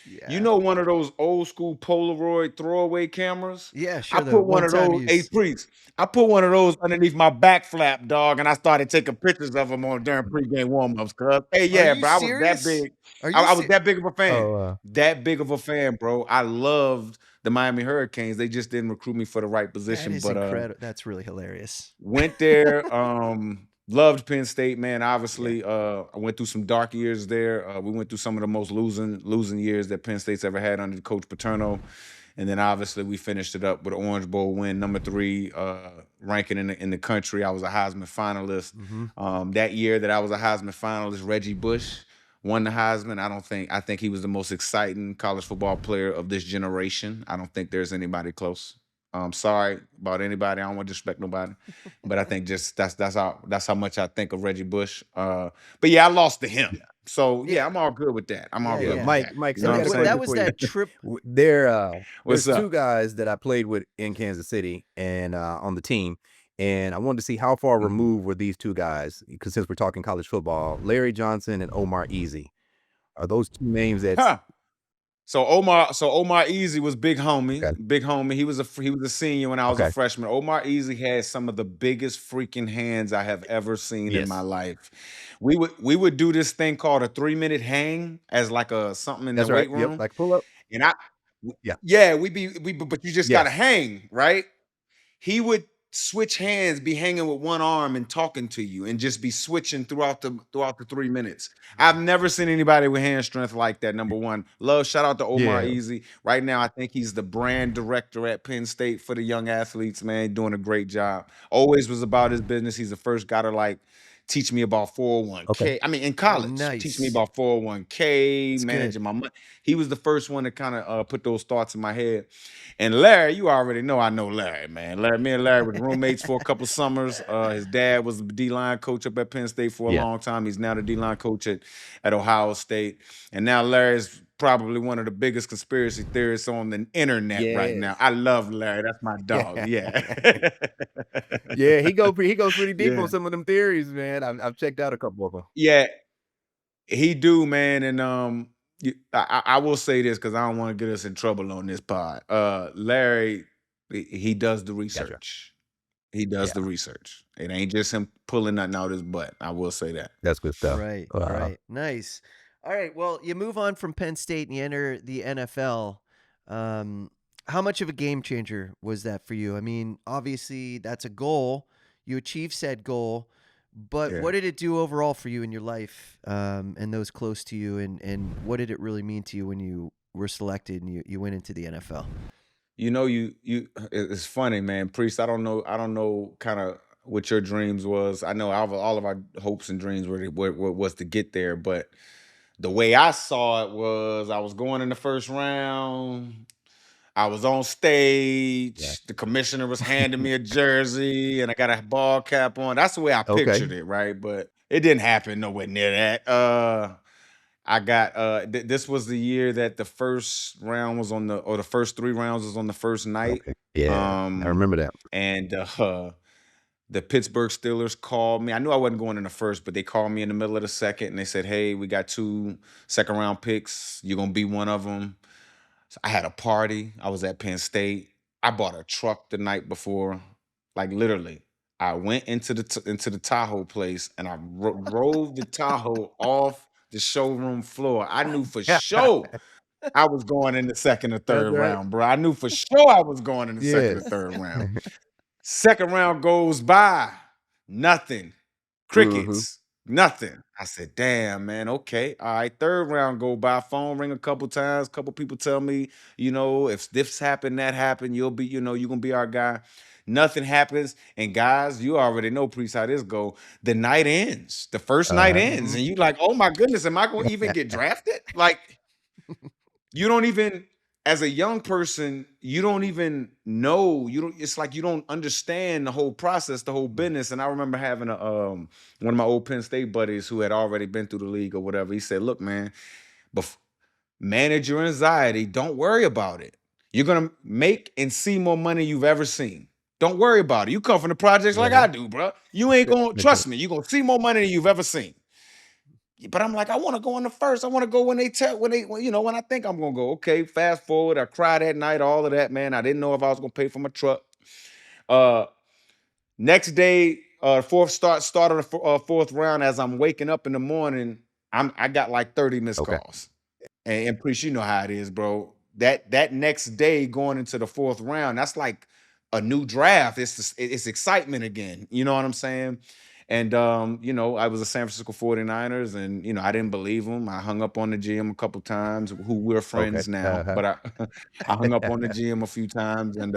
Yeah. One of those old school Polaroid throwaway cameras? Yeah, I sure. The put one of one-time those, hey use. Priest, I put one of those underneath my back flap, dog, and I started taking pictures of them on during pregame warm-ups, cuz. Hey, Are yeah, you bro, I was that serious? big. Are I, you I was serious? that big of a fan. Oh, That big of a fan, bro. I loved the Miami Hurricanes. They just didn't recruit me for the right That position. is But incredible. That's really hilarious. went there, loved Penn State, man. Yeah. Obviously, I went through some dark years there. We went through some of the most losing years that Penn State's ever had under Coach Paterno. And then obviously we finished it up with an Orange Bowl win, number 3 ranking in the country. I was a Heisman finalist. Mhm. That year that I was a Heisman finalist, Reggie Bush won the Heisman. I think he was the most exciting college football player of this generation. I don't think there's anybody close. Sorry about anybody. I don't want to disrespect nobody, but I think just that's how much I think of Reggie Bush. But yeah, I lost to him. So yeah, Yeah. I'm all good with that. I'm all Yeah, good yeah. with yeah. that. Mike. You So know I what I'm got a saying? That question was for you. that trip. There's What's two up? guys that I played with in Kansas City and on the team, and I wanted to see how far Mhm. removed were these two guys, because since we're talking college football, Larry Johnson and Omar Easy. Are those two names that's Huh. So Omar Easy was big homie. okay? Big homie. He was a senior when I was a Okay. freshman. Omar Easy had some of the biggest freaking hands I have ever seen in my Yes, life. We would do this thing called a 3-minute hang as like a something in the that's right. weight Yep, room. like pull up. And I Yeah. yeah, but you just gotta Yes. hang, right? He would switch hands, be hanging with one arm and talking to you, and just be switching throughout the 3 minutes. I've never seen anybody with hand strength like that. Number one, shout out to Omar Yeah. Easy. Right now, I think he's the brand director at Penn State for the young athletes. Man, doing a great job. Always was about his business. He's the first guy to teach me about Okay. 401k. I mean, in Oh, college, teach me nice. about 401k, It's good. managing my money. He was the first one to kind of put those thoughts in my head. And Larry, you already know I know Larry, man. Me and Larry were roommates for a couple summers. His dad was the D-line coach up at Penn State for a Yeah. long time. He's now the D-line coach at Ohio State. And now Larry's probably one of the biggest conspiracy theorists on the internet right now. Yes. I love Larry. That's my dog. Yeah. Yeah, he goes pretty deep on Yeah. some of them theories, man. I've checked out a couple of them. Yeah, he do, man. And I will say this because I don't want to get us in trouble on this pod. Larry, he does the Gotcha. research. He does Yeah, the research. It ain't just him pulling nothing out his butt. I will say that. that's good stuff. Right. Right. Nice. All right. Well, you move on from Penn State and you enter the NFL. How much of a game changer was that for you? I mean, obviously that's a goal. You achieved said goal, but Yeah. what did it do overall for you in your life, and those close to you, and what did it really mean to you when you were selected and you went into the NFL? It's funny, man. Priest, I don't know kind of what your dreams was. I know all of our hopes and dreams was to get there, but the way I saw it was I was going in the first round. I was on Yeah. stage. The commissioner was handing me a jersey, and I got a ball cap on. That's the way I pictured Okay. it, right? But it didn't happen nowhere near that. I got this was the year that the first round was on the first 3 rounds was on the first night. Okay. Yeah. I Um, remember that. and the Pittsburgh Steelers called me. I knew I wasn't going in the first, but they called me in the middle of the second and they said, "Hey, we got 2 second-round picks. You're gonna be one of them." So I had a party. I was at Penn State. I bought a truck the night before. Like literally, I went into the Tahoe place and I drove the Tahoe off the showroom floor. I knew for sure I was going in the second or That's third right. round, bro. I knew for sure I was going in the second or Yes. third round. Second round goes by, nothing. Mhm. Crickets, nothing. I said, damn, man, okay. All right. Third round go by, phone ring a couple times. Couple people tell me, if this happened, that happened, you'll be, you're gonna be our guy. Nothing happens. And guys, you already know, Priest, how this go. The night ends. The first night Uh-huh. ends. And you like, oh my goodness, am I gonna even get drafted? Like, you don't even as a young person, you don't even know. You don't. It's like you don't understand the whole process, the whole business. And I remember having one of my old Penn State buddies who had already been through the league or whatever. He said, "Look, man, manage your anxiety. Don't worry about it. You're gonna make and see more money you've ever seen. Don't worry about it. You come from the projects like Uh-huh. I do, bro. You ain't gonna trust me. You're gonna see more money than you've ever seen." But I'm like, I want to go in the first. I want to go when when I think I'm gonna go. Okay, fast forward. I cried that night, all of that, man. I didn't know if I was gonna pay for my truck. Uh Next day, start of the fourth round. As I'm waking up in the morning, I got like 30 missed Okay. calls. And Priest, you know how it is, bro. That next day going into the fourth round, that's like a new draft. It's excitement again. You know what I'm saying? And I was a San Francisco 49ers, and I didn't believe him. I hung up on the GM a couple times, who we're Okay. friends now, Uh-huh. but I I hung up on the GM a few times, and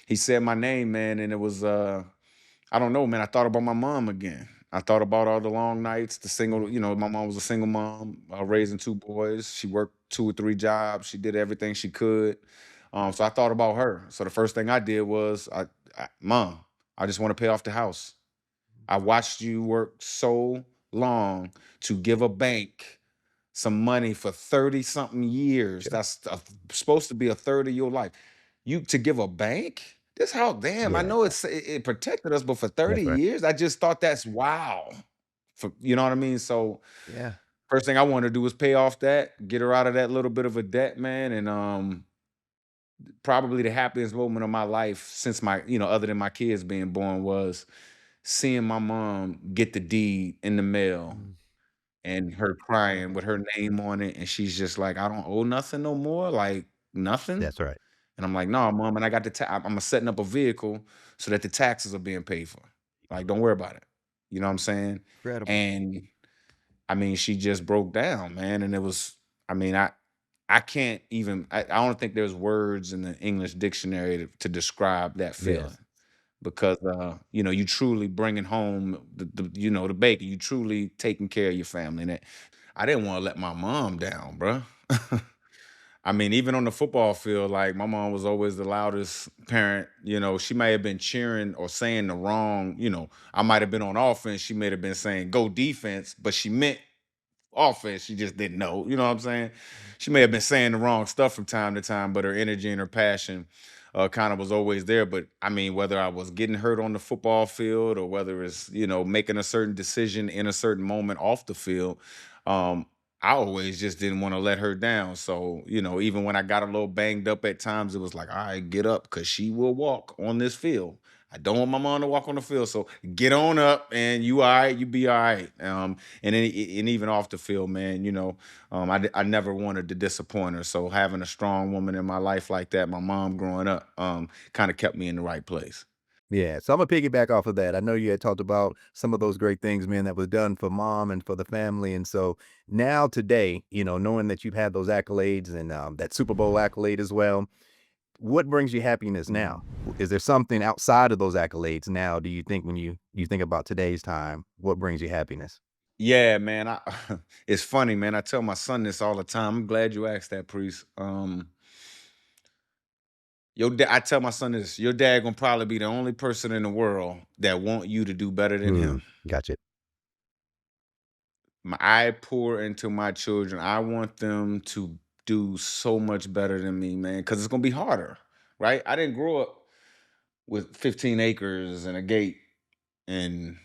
he said my name, man, and it was I don't know, man. I thought about my mom again. I thought about all the long nights, the single, my mom was a single mom, raising 2 boys. She worked 2 or 3 jobs. She did everything she could. So I thought about her. So the first thing I did was, Mom, I just want to pay off the house. I watched you work so long to give a bank some money for 30 something years. Sure. That's supposed to be a third of your life. You to give a bank? This how damn, I Yeah. know it protected us, but for 30 That's right. years, I just thought that's wow. You know what I mean? So Yeah. first thing I want to do is pay off that, get her out of that little bit of a debt, man. And probably the happiest moment of my life since other than my kids being born was seeing my mom get the deed in the mail Mm. and her crying with her name on it, and she's just like, "I don't owe nothing no more, like nothing." That's right. And I'm like, "No, mom." And I got I'm setting up a vehicle so that the taxes are being paid for. Like, don't worry about it. You know what I'm saying? Incredible. And I mean, she just broke down, man. And it was, I mean, I can't even. I don't think there's words in the English dictionary to describe that feeling Yes. because you truly bringing home the bacon. You truly taking care of your family, and I didn't want to let my mom down, bro. I mean, even on the football field, like my mom was always the loudest parent. She may have been cheering or saying the wrong. I might have been on offense. She may have been saying "go defense," but she meant offense. She just didn't know. You know what I'm saying? She may have been saying the wrong stuff from time to time, but her energy and her passion kind of was always there. But I mean, whether I was getting hurt on the football field or whether it's, making a certain decision in a certain moment off the field, um, I always just didn't want to let her down. So, even when I got a little banged up at times, it was like, all right, get up because she will walk on this field. I don't want my mom to walk on the field. So get on up and you all right, you be all right. And even off the field, man, I never wanted to disappoint her. So having a strong woman in my life like that, my mom growing up, kind of kept me in the right place. Yeah, so I'm gonna piggyback off of that. I know you had talked about some of those great things, man, that was done for mom and for the family, and so now today, knowing that you've had those accolades and that Super Bowl accolade as well, what brings you happiness now? Is there something outside of those accolades now? Do you think when you think about today's time, what brings you happiness? Yeah, man. It's funny, man. I tell my son this all the time. I'm glad you asked that, priest. I tell my son this, your dad gonna probably be the only person in the world that want you to do better than him. Gotcha. I pour into my children. I want them to do so much better than me, man, because it's gonna be harder, right? I didn't grow up with 15 acres and a gate and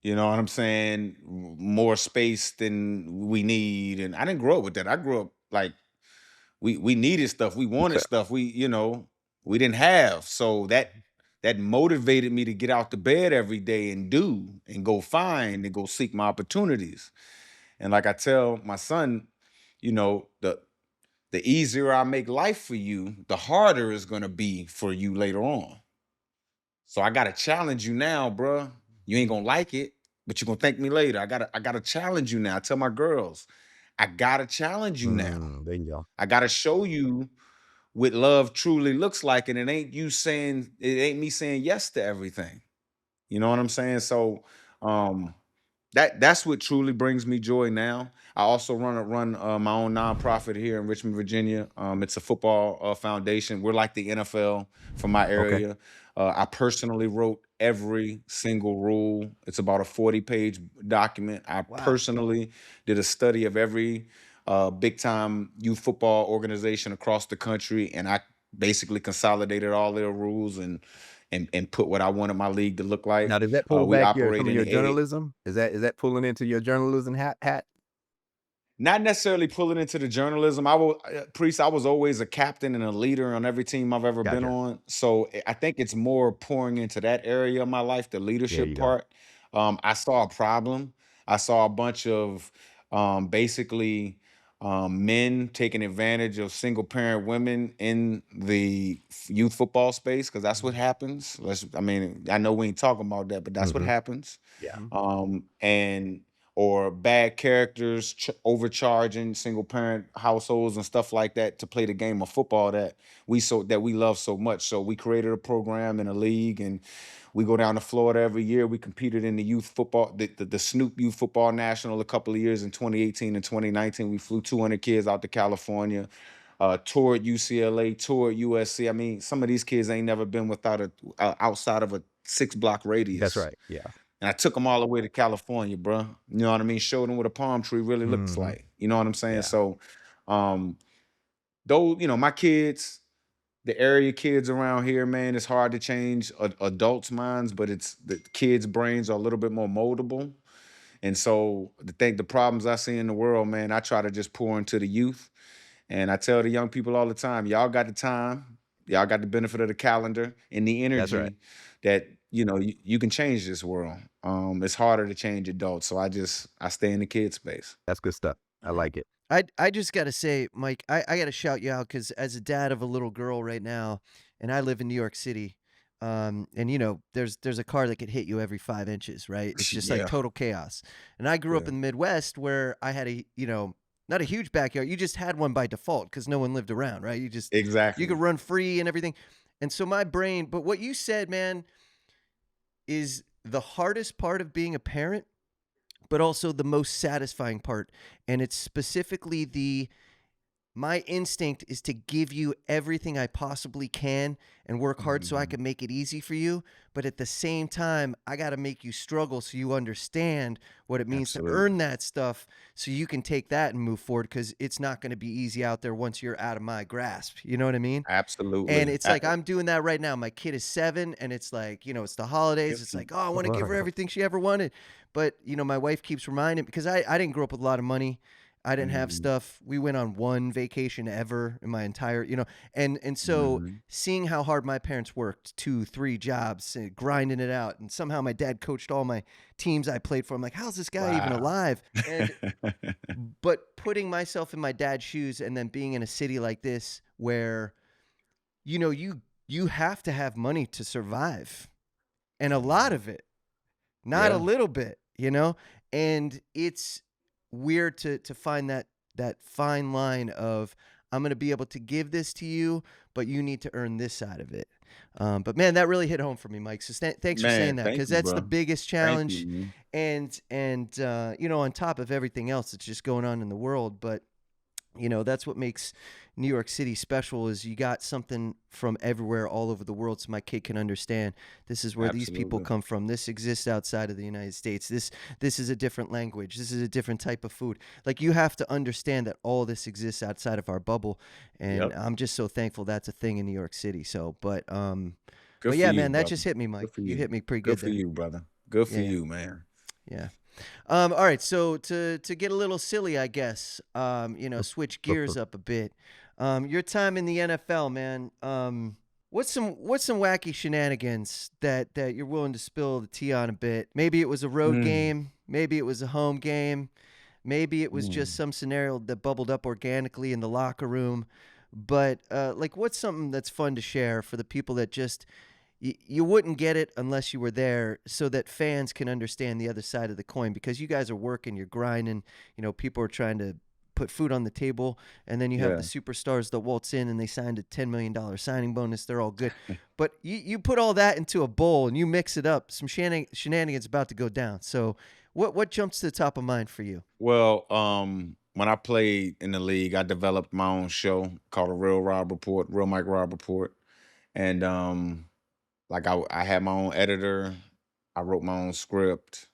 you know what I'm saying, more space than we need. And I didn't grow up with that. I grew up like we needed stuff, we wanted Okay. stuff, we didn't have. So that motivated me to get out the bed every day and do and go find and go seek my opportunities. And like I tell my son, you know, the easier I make life for you, the harder it's gonna be for you later on. So I gotta challenge you now, bruh. You ain't gonna like it, but you're gonna thank me later. I gotta challenge you now. I tell my girls, I gotta challenge you now. There you go. I gotta show you what love truly looks like, and it ain't me saying yes to everything. You know what I'm saying? So um that's what truly brings me joy now. I also run my own nonprofit here in Richmond, Virginia. It's a football foundation. We're like the NFL from my Okay. area. I personally wrote every single rule. It's about a 40-page document. I Wow. personally did a study of every big time youth football organization across the country, and I basically consolidated all their rules and put what I wanted my league to look Now, like. does that pull We back operate some of in your the A. journalism? Is that pulling into your journalism hat? Not necessarily pulling into the journalism. Priest. I was always a captain and a leader on every team I've ever been Gotcha. on. So I think it's more pouring into that area of my life, the There leadership you go. part. I saw a problem. I saw a bunch of basically men taking advantage of single parent women in the youth football space because that's what Mhm. happens. I mean, I know we ain't talking about that, but that's what hmm happens. Yeah. Mhm. And or bad characters overcharging single parent households and stuff like that to play the game of football that we love so much. So we created a program in a league, and we go down to Florida every year. We competed in the youth football, the Snoop Youth Football National a couple of years in 2018 and 2019. We flew 200 kids out to California, toured UCLA, toured USC. I mean, some of these kids ain't never been without outside of a 6-block That's radius. right. Yeah. And I took them all the way to California, bro. You know what I mean? Showed them what a palm tree really looks hmm like. You know what I'm saying? Yeah. So, um, those, my kids, the area kids around here, man, it's hard to change adults' minds, but it's the kids' brains are a little bit more moldable. And so the problems I see in the world, man, I try to just pour into the youth. And I tell the young people all the time, y'all got the time, y'all got the benefit of the calendar and the That's right. energy that you can change this world. It's harder to change adults, so I stay in the kid space. That's good stuff. I Yeah. like it. I just gotta say, Mike, I gotta shout you out because as a dad of a little girl right now, and I live in New York City, and there's a car that could hit you every 5 inches, right? It's just like Yeah, total chaos. And I grew up yeah, in the Midwest where I had not a huge backyard. You just had one by default because no one lived around, right? You exactly. could run free and everything. And so my brain, but what you said, man, is the hardest part of being a parent, but also the most satisfying part. And it's specifically my instinct is to give you everything I possibly can and work hard so I Mhm. can make it easy for you. But at the same time, I got to make you struggle so you understand what it means to Absolutely, earn that stuff so you can take that and move forward because it's not going to be easy out there once you're out of my grasp. You know what I mean? And absolutely. it's like I'm doing that right now. My kid is 7, and it's like, it's the holidays. It's Listen, like, oh, I want to give her everything she ever wanted. But, my wife keeps reminding because I didn't grow up with a lot of money. I didn't have mhm, stuff. We went on one vacation ever in my entire, and so mhm. seeing how hard my parents worked, 2, 3 jobs, grinding it out, and somehow my dad coached all my teams I played for. I'm like, how's this guy even Wow. alive? And but putting myself in my dad's shoes and then being in a city like this where you have to have money to survive, and a lot Mhm. of it, not a Yeah. little bit, and it's weird to find that fine line of I'm gonna be able to give this to you, but you need to earn this side of it. But man, that really hit home for me, Mike. So thanks for saying Man, that thank because you, that's the bro. biggest Thank you, challenge, man. and on top of everything else that's just going on in the world, but That's what makes New York City special is you got something from everywhere all over the world so my kid can understand this is where these people Absolutely. come from. This exists outside of the United States. This is a different language. This is a different type of food. Like you have to understand that all this exists outside of our bubble, and Yep. I'm just so thankful that's a thing in New York City. So, Good but for yeah, you, man, that brother. just hit me, Mike. Good for You you. hit me pretty Good good for there. you, brother. Good for Yeah. you, man. Yeah. All right. So to get a little silly, I guess, switch gears up a bit. Your time in the NFL, man. What's some wacky shenanigans that you're willing to spill the tea on a bit? Maybe it was a road Mm, game. Maybe it was a home game. Maybe it was just mm. some scenario that bubbled up organically in the locker room. But like, what's something that's fun to share for the people that just you wouldn't get it unless you were there so that fans can understand the other side of the coin because you guys are working, you're grinding, people are trying to put food on the table, and then you have the Yeah. superstars that waltz in and they signed a $10 million signing bonus. They're all good. But you put all that into a bowl and you mix it up. Some shenanigans about to go down. So what jumps to the top of mind for you? Well, when I played in the league, I developed my own show called a Real Rob Report, Real Mike Rob Report. And like I had my own editor. I wrote my own script.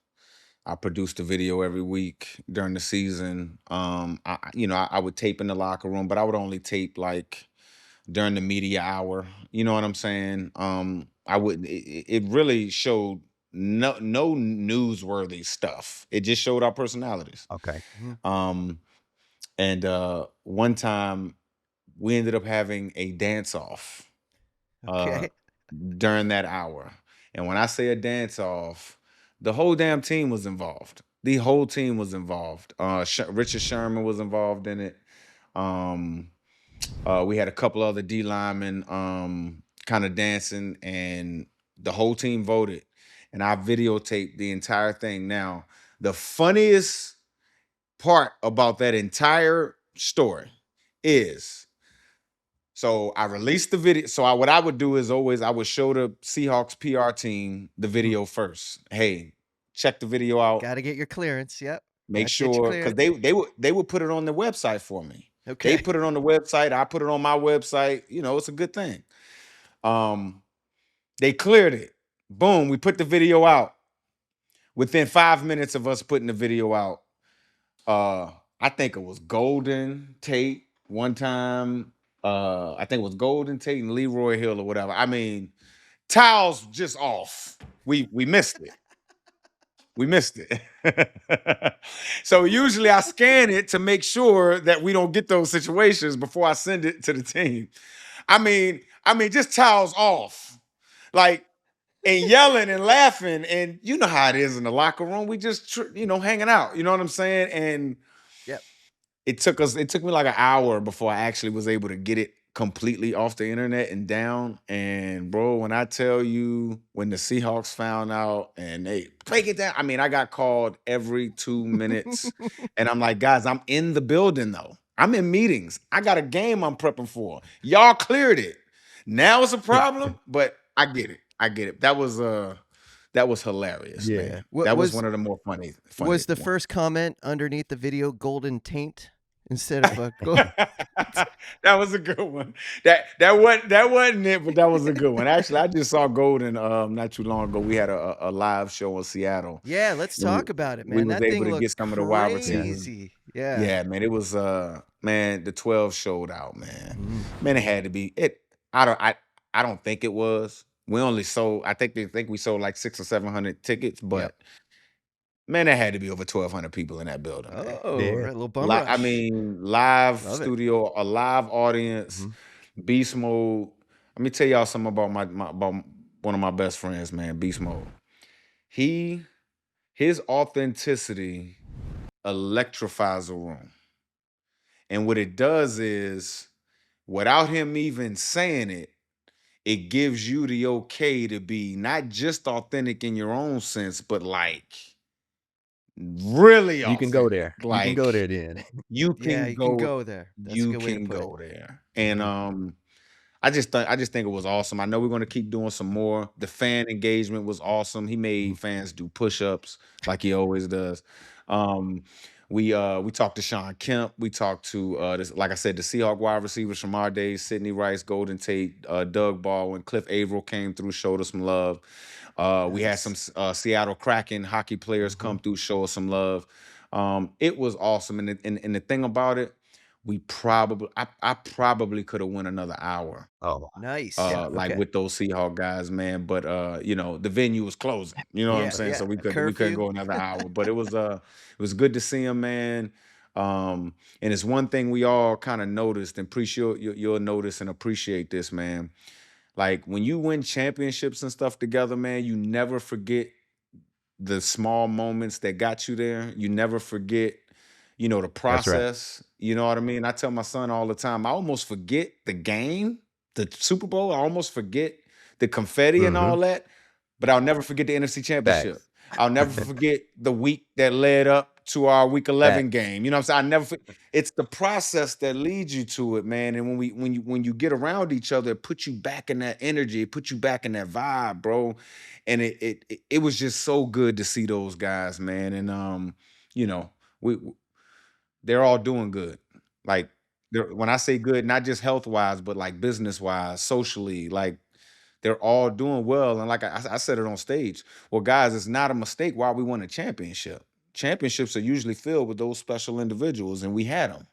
I produced a video every week during the season. I would tape in the locker room, but I would only tape like during the media hour. You know what I'm saying? I would. It really showed no newsworthy stuff. It just showed our personalities. Okay. Mhm. Um, and one time we ended up having a dance off uh Okay. during that hour. And when I say a dance off, the whole damn team was involved. The whole team was involved. Richard Sherman was involved in it. Um, we had a couple other D linemen kind of dancing, and the whole team voted. And I videotaped the entire thing. Now, the funniest part about that entire story is so I released the video. So what I would do is always I would show the Seahawks PR team the Mhm. video first. Hey, check the video out. Got to get your clearance. Yep. Make Got to get your sure because clearance. they would put it on the website for me. They Okay. put it on the website. I put it on my website. It's a good thing. Um, they cleared it. Boom. We put the video out. Within 5 minutes of us putting the video out, uh, I think it was Golden Tate one time. I think it was Golden Tate and Leroy Hill or whatever. I mean, towels just off. We missed it. We missed it. So usually I scan it to make sure that we don't get those situations before I send it to the team. I mean, just towels off. Like and yelling and laughing. And you know how it is in the locker room. We just hanging out. You know what I'm saying? And Yep. it took me like an hour before I actually was able to get it completely off the internet and down. And bro, when I tell you when the Seahawks found out and they break it down, I mean, I got called every 2 minutes. And I'm like, guys, I'm in the building though. I'm in meetings. I got a game I'm prepping for. Y'all cleared it. Now it's a problem, but I get it. I get it. That was hilarious, Yeah. man. What That was was one of the more funny was the ones. first comment underneath the video golden taint instead of a gold? That was a good one. That wasn't it, but that was a good one. Actually, I just saw Golden not too long ago. We had a live show in Seattle. Yeah, let's And talk about it, we man. was That able thing to looked get some of the wide Yeah. receivers. crazy. Yeah. Yeah, man. It was man, the 12 showed out, man. Mhm. Man, it had to be it. I don't think it was. We only sold, I think they think we sold like 600 or 700 tickets, Yep. but man, there had to be over 1,200 people in that building, man. Oh, Yeah. right, a little bum rush. I mean, live Love it. studio, a live audience, Mhm. beast mode. Let me tell y'all something about about one of my best friends, man, beast mode. His authenticity electrifies a room. And what it does is, without him even saying it, it gives you the okay to be not just authentic in your own sense, but like really You can go authentic. there. You can Like go there then. you Yeah, can you can go, go there. That's a you good way to can put it. go there. And Mhm. I just think it was awesome. I know we're gonna keep doing some more. The fan engagement was awesome. He Mhm. made fans do push-ups like he always does. Um, We talked to Sean Kemp. We talked to this, like I said, the Seahawks wide receivers from our days: Sidney Rice, Golden Tate, Doug Baldwin, Cliff Averill came through, showed us some love. We had some Nice. Seattle Kraken hockey players Mhm. come through, show us some love. It was awesome, and the thing about it, I probably could have went another hour, Oh, Nice. yeah. like Okay. with those Seahawk guys, man. But the venue was closing. You know what I'm Yeah, saying? yeah. So A we couldn't curfew. go another hour. But it was good to see him, man. And it's one thing we all kind of noticed, and appreciate you'll notice and appreciate this, man. Like when you win championships and stuff together, man, you never forget the small moments that got you there. You never forget, the That's right. process. You know what I mean? I tell my son all the time, I almost forget the game, the Super Bowl. I almost forget the confetti and Mhm. all that, but I'll never forget the NFC Championship. Facts. I'll never forget the week that led up to our week 11 Facts. game. You know what I'm saying? It's the process that leads you to it, man. And when you get around each other, it puts you back in that energy, it puts you back in that vibe, bro. And it was just so good to see those guys, man. And you know, we they're all doing good. Like when I say good, not just health wise, but like business wise, socially, like they're all doing well. And like I said it on stage, well, guys, it's not a mistake why we won a championship. Championships are usually filled with those special individuals, and we had them.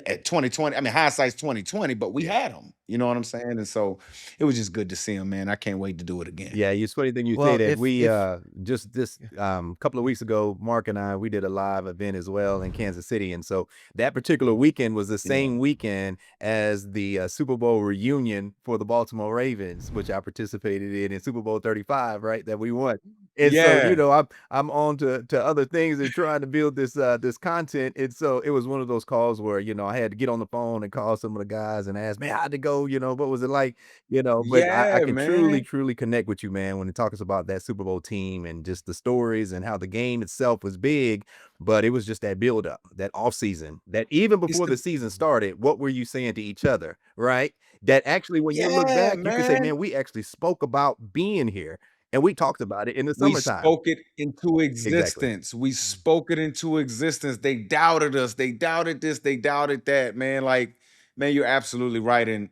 At 2020, I mean, hindsight's 2020, but we Yeah. had them. You know what I'm saying? And so it was just good to see them, man. I can't wait to do it again. Yeah, it's funny thing you say Well, that. if We if just this yeah. couple of weeks ago, Mark and I, we did a live event as well in Kansas City, and so that particular weekend was the Yeah. same weekend as the Super Bowl reunion for the Baltimore Ravens, which I participated in Super Bowl 35, right? That we won. And so, Yeah. I'm on to other things and trying to build this content. And so it was one of those calls where, I had to get on the phone and call some of the guys and ask, man, how'd it go? What was it like? But I Yeah, can truly, man. truly connect with you, man, when it talks about that Super Bowl team and just the stories and how the game itself was big, but it was just that build up, that off season, that even It's before the the season started, what were you saying to each other, right? That actually, when you look Yeah, back, you can say, man. man, we actually spoke about being here and we talked about it in the We summertime. spoke it into Exactly. existence. We spoke it into existence. They doubted us. They doubted this. They doubted that, man. Like, man, you're absolutely right. And,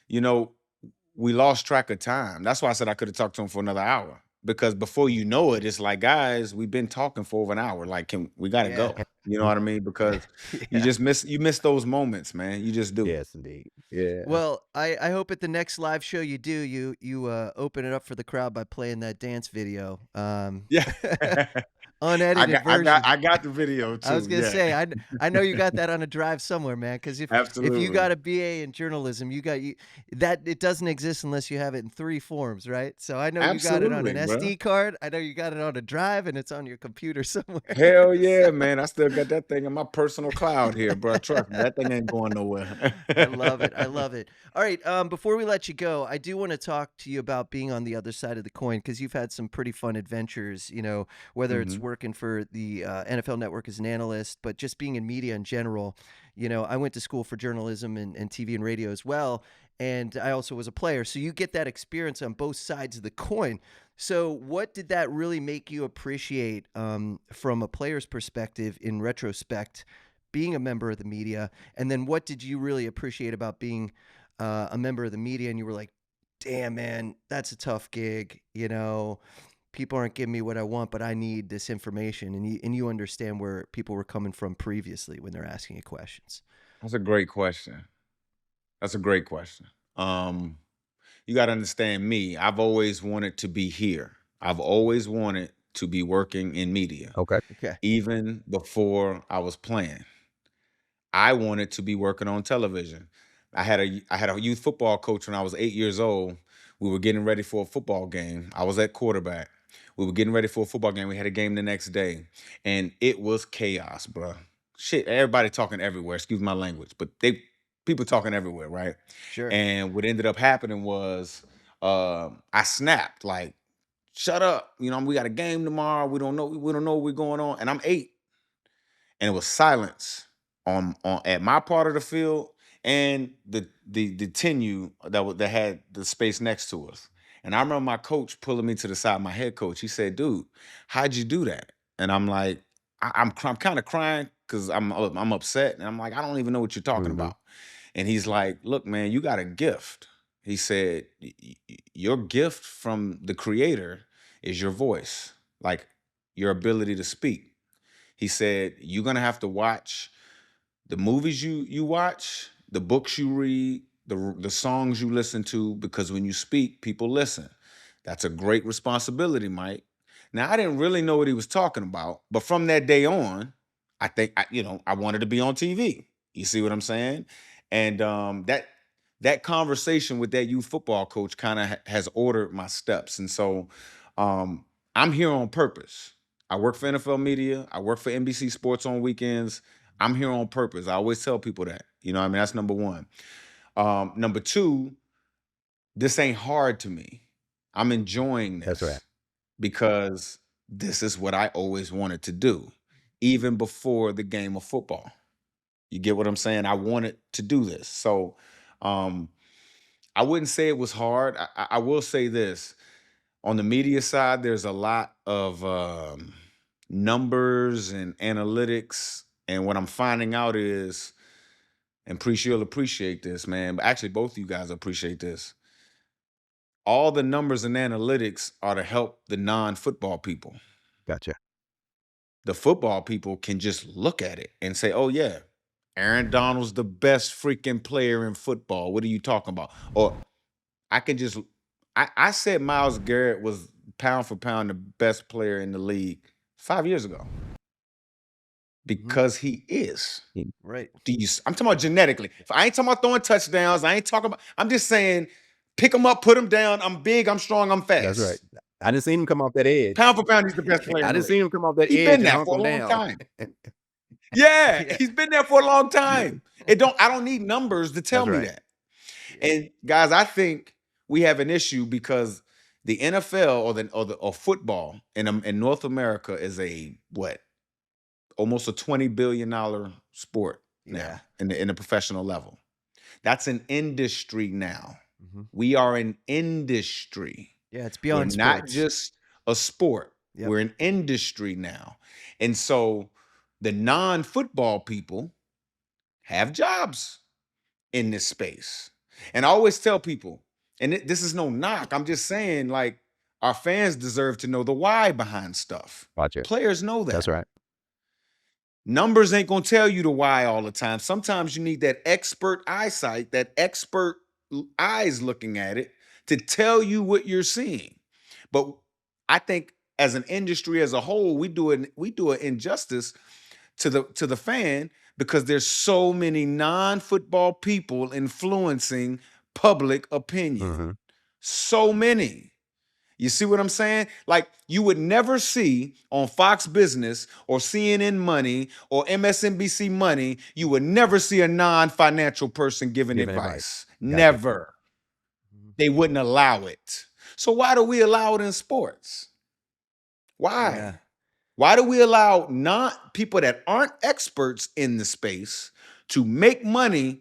you know, we lost track of time. That's why I said I could have talked to him for another hour. Because before you know it, it's like, guys, we've been talking for over an hour. Like, we gotta Yeah. go. You know what I mean? Because Yeah. you miss those moments, man. You just do. Yes, indeed. Yeah. Well, I hope at the next live show you do, you open it up for the crowd by playing that dance video. Yeah. Unedited version. I got the video I was too. gonna Yeah. say, I know you got that on a drive somewhere, man. Because if you Absolutely. got a BA in journalism, you that it doesn't exist unless you have it in 3 forms, right? So I know you got it on Absolutely, an bro. SD card. I know you got it on a drive, and it's on your computer somewhere. Hell So yeah, man. I still got that thing in my personal cloud here, bro. Trust me, that thing ain't going nowhere. I love it. I love it. All right. Before we let you go, I do want to talk to you about being on the other side of the coin because you've had some pretty fun adventures. Whether it's Mhm. working for the NFL Network as an analyst, but just being in media in general. I went to school for journalism and TV and radio as well, and I also was a player. So you get that experience on both sides of the coin. So, what did that really make you appreciate from a player's perspective in retrospect, being a member of the media? And then what did you really appreciate about being a member of the media? And you were like, damn, man, that's a tough gig. People aren't giving me what I want, but I need this information. And you understand where people were coming from previously when they're asking you questions. That's a great question. That's a great question. Um, you got to understand me. I've always wanted to be here. I've always wanted to be working in media, Okay. Okay. even before I was playing. I wanted to be working on television. I had a youth football coach when I was 8 years old. We were getting ready for a football game. I was at quarterback. We were getting ready for a football game. We had a game the next day, and it was chaos, bro. Shit, everybody talking everywhere. Excuse my language, but people talking everywhere, right? Sure. And what ended up happening was I snapped like, "Shut up! We got a game tomorrow. We don't know what's going on." And I'm 8, and it was silence on at my part of the field and the tenue that had the space next to us. And I remember my coach pulling me to the side, my head coach. He said, "Dude, how'd you do that?" And I'm like, I'm kind of crying because I'm upset, and I'm like, I don't even know what you're talking Mhm. about. And he's like, look, man, you got a gift. He said, Your gift from the creator is your voice, like your ability to speak." He said, "You're gonna have to watch the movies you watch, the books you read, the songs you listen to, because when you speak, people listen. That's a great responsibility, Mike." Now, I didn't really know what he was talking about, but from that day on, I think I wanted to be on TV. You see what I'm saying? And that conversation with that youth football coach kind of has ordered my steps. And so um, I'm here on purpose. I work for NFL media. I work for NBC Sports on weekends. I'm here on purpose. I always tell people that. You know what I mean? That's number one. Number two, this ain't hard to me. I'm enjoying That's right. this because this is what I always wanted to do, even before the game of football. You get what I'm saying? I wanted to do this. So um, I wouldn't say it was hard. I will say this. On the media side, there's a lot of numbers and analytics. And what I'm finding out is, and Preach, you'll appreciate this, man. But actually, both of you guys appreciate this. All the numbers and analytics are to help the non-football people. Gotcha. The football people can just look at it and say, oh, yeah, Aaron Donald's the best freaking player in football. What are you talking about? Or I can just, I said Myles Garrett was pound for pound the best player in the league 5 years ago because he is. Right. I'm talking about genetically. I ain't talking about throwing touchdowns. I ain't talking about, I'm just saying, pick him up, put him down. I'm big, I'm strong, I'm fast. That's right. I didn't see him come off that edge. Pound for pound, he's the best player I in the didn't league. see him come off that He's edge been and there hunk for a him long down. time. Yeah, he's been there for a long time. I don't need numbers to tell That's me right. that. And guys, I think we have an issue because the NFL or football in North America is almost a $20 billion sport now in the professional level. That's an industry now. Mhm. We are an industry. Yeah, it's We're beyond not sports. just a sport. Yep. We're an industry now. And so the non-football people have jobs in this space. And I always tell people, and this is no knock, I'm just saying, like, our fans deserve to know the why behind stuff. Watch it. Players know that. That's right. Numbers ain't gonna tell you the why all the time. Sometimes you need that expert eyesight, that expert eyes looking at it to tell you what you're seeing. But I think as an industry as a whole, we do an injustice to the fan because there's so many non-football people influencing public opinion. Mhm. So many. You see what I'm saying? Like, you would never see on Fox Business or CNN Money or MSNBC Money, you would never see a non-financial person giving advice. Gotcha. Never. They wouldn't allow it. So why do we allow it in sports? Why? Yeah. Why do we allow not people that aren't experts in the space to make money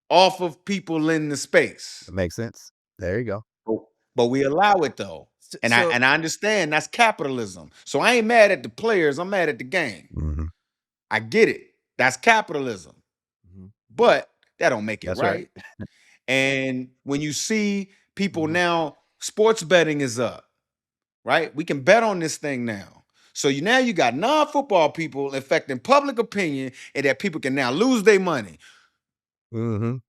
off of people in the space? That makes sense. There you go. But we allow it though. And I understand that's capitalism. So I ain't mad at the players, I'm mad at the game. Mhm. I get it. That's capitalism. Mhm. But that don't make it That's right. right. And when you see people now, sports betting is up, right? We can bet on this thing now. So now you got non-football people affecting public opinion and that people can now lose their money. Mhm.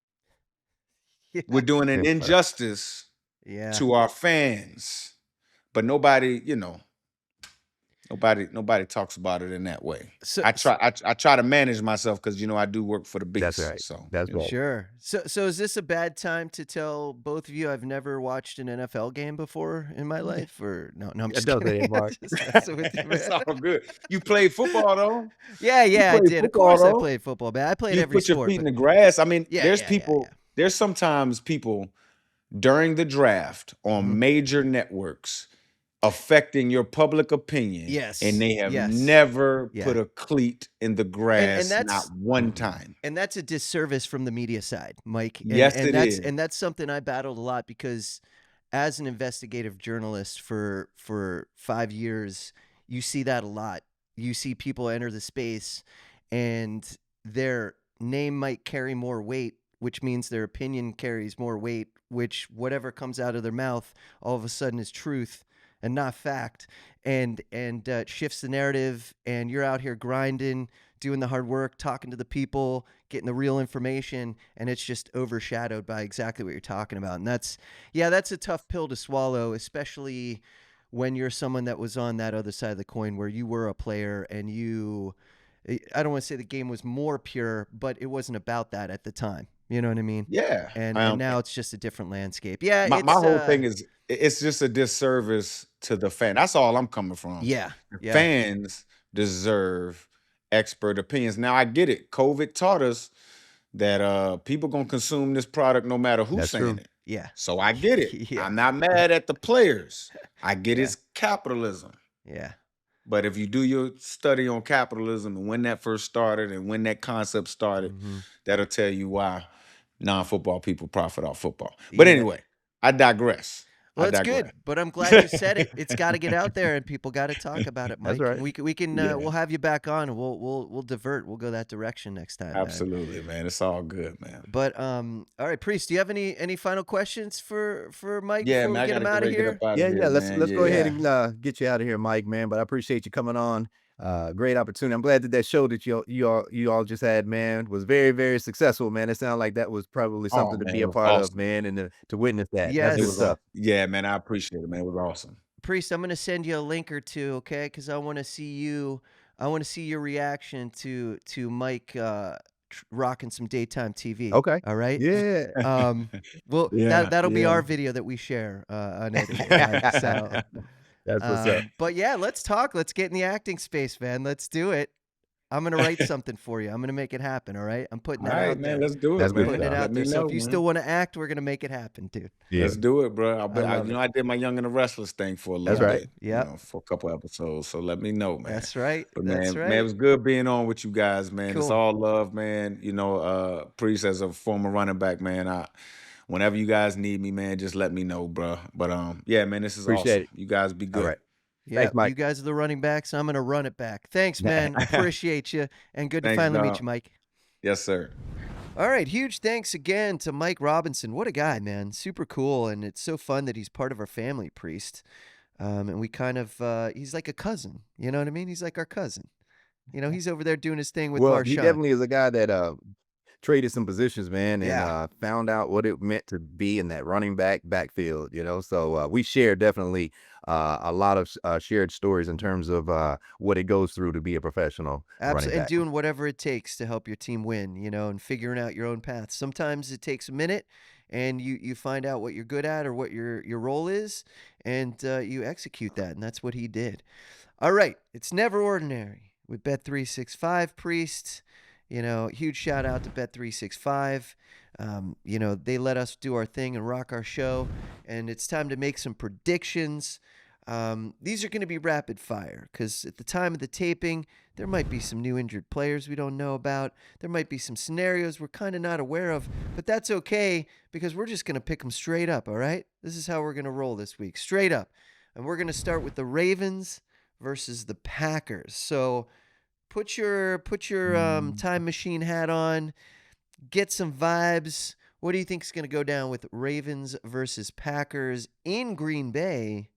Yeah. We're doing an Yeah. injustice Yeah. to our fans. But nobody talks about it in that way. So- I try to manage myself because I do work for the beast. That's right. So That's right. Sure. So is this a bad time to tell both of you I've never watched an NFL game before in my life? Or no, I'm just Don't say kidding. it, Mark. Just messing with you, it's man. all good. You played football though. Yeah, I played did. Of football, course I though. played football, man. I played You every put your sport. feet in but- the grass. I mean, Yeah, there's yeah, people. yeah. There's sometimes people during the draft on major networks affecting your public opinion. Yes, And they have yes. never Yeah. put a cleat in the grass that's- not one time. And that's a disservice from the media side, Mike. And, Yes, and it that's is. and that's something I battled a lot because as an investigative journalist for 5 years, you see that a lot. you see people enter the space and their name might carry more weight, which means their opinion carries more weight, which whatever comes out of their mouth all of a sudden is truth and not fact, and it shifts the narrative, and you're out here grinding, doing the hard work, talking to the people, getting the real information, and it's just overshadowed by exactly what you're talking about. And that's a tough pill to swallow, especially when you're someone that was on that other side of the coin where you were a player and I don't want to say the game was more pure, but it wasn't about that at the time. You know what I mean? Yeah. And now it's just a different landscape. Yeah. My whole thing is it's just a disservice to the fan. That's all I'm coming from. Yeah. The fans deserve expert opinions. Now I get it. COVID taught us that people gonna consume this product no matter who's saying it. Yeah. So I get it. Yeah. I'm not mad at the players. I get it's capitalism. Yeah. But if you do your study on capitalism and when that first started and when that concept started, that'll tell you why non-football people profit off football. But anyway, I digress. Well, that's good, but I'm glad you said it. It's got to get out there, and people got to talk about it, Mike. That's right. We can we'll have you back on, and we'll divert. We'll go that direction next time. Absolutely, man. It's all good, man. But all right, Priest, do you have any final questions for Mike Yeah, before man, we get him out of here? Let's go ahead and get you out of here, Mike, man. But I appreciate you coming on. Great opportunity. I'm glad that show that you all just had, man, was very, very successful, man. It sounded like that was probably something to be a part of, man, and to witness that. Yes. That's what's up. Yeah, man, I appreciate it, man. It was awesome. Priest, I'm going to send you a link or two, okay? Because I want to see you. I want to see your reaction to Mike rocking some daytime TV. Okay. All right. Yeah. Well, Yeah, that'll be yeah. our video that we share on editing. Mike, so. That's what's up. But yeah, let's talk. Let's get in the acting space, man. Let's do it. I'm gonna write something for you. I'm gonna make it happen. All right. I'm putting All that right, out man. there. Let's do it. That's man. good. Putting it Let out me there. So know, if you man. still want to act, we're gonna make it happen, dude. Yeah. Let's do it, bro. love I did my Young and the Restless thing for a little That's right. bit. Yep. For a couple episodes. So let me know, man. That's right. But That's man, right. man, it was good being on with you guys, man. It's Cool. all love, man. Priest as a former running back, man. Whenever you guys need me, man, just let me know, bro. But yeah, man, this is Appreciate awesome. it. You guys be good. All right. Yeah, Thanks, Mike. you guys are the running backs. I'm gonna run it back. Thanks, man. Appreciate you, and good to Thanks, finally meet dog. you, Mike. Yes, sir. All right, huge thanks again to Mike Robinson. What a guy, man. Super cool, and it's so fun that he's part of our family, Priest. And we kind of, he's like a cousin. You know what I mean? He's like our cousin. You know, he's over there doing his thing with Well, Marshawn. he definitely is a guy that traded some positions, man, and Yeah. found out what it meant to be in that running backfield, you know. So we share definitely a lot of shared stories in terms of what it goes through to be a professional running Absolutely, and back. doing whatever it takes to help your team win, you know, and figuring out your own path. Sometimes it takes a minute, and you find out what you're good at or what your role is, and you execute that, and that's what he did. All right, it's never ordinary with Bet365, Priest. You know, huge shout out to Bet365. You know, they let us do our thing and rock our show, and it's time to make some predictions. These are going to be rapid fire because at the time of the taping, there might be some new injured players we don't know about. There might be some scenarios we're kind of not aware of, but that's okay because we're just going to pick them straight up, all right? This is how we're going to roll this week, straight up. And we're going to start with the Ravens versus the Packers. So put your time machine hat on, get some vibes. What do you think is going to go down with Ravens versus Packers in Green Bay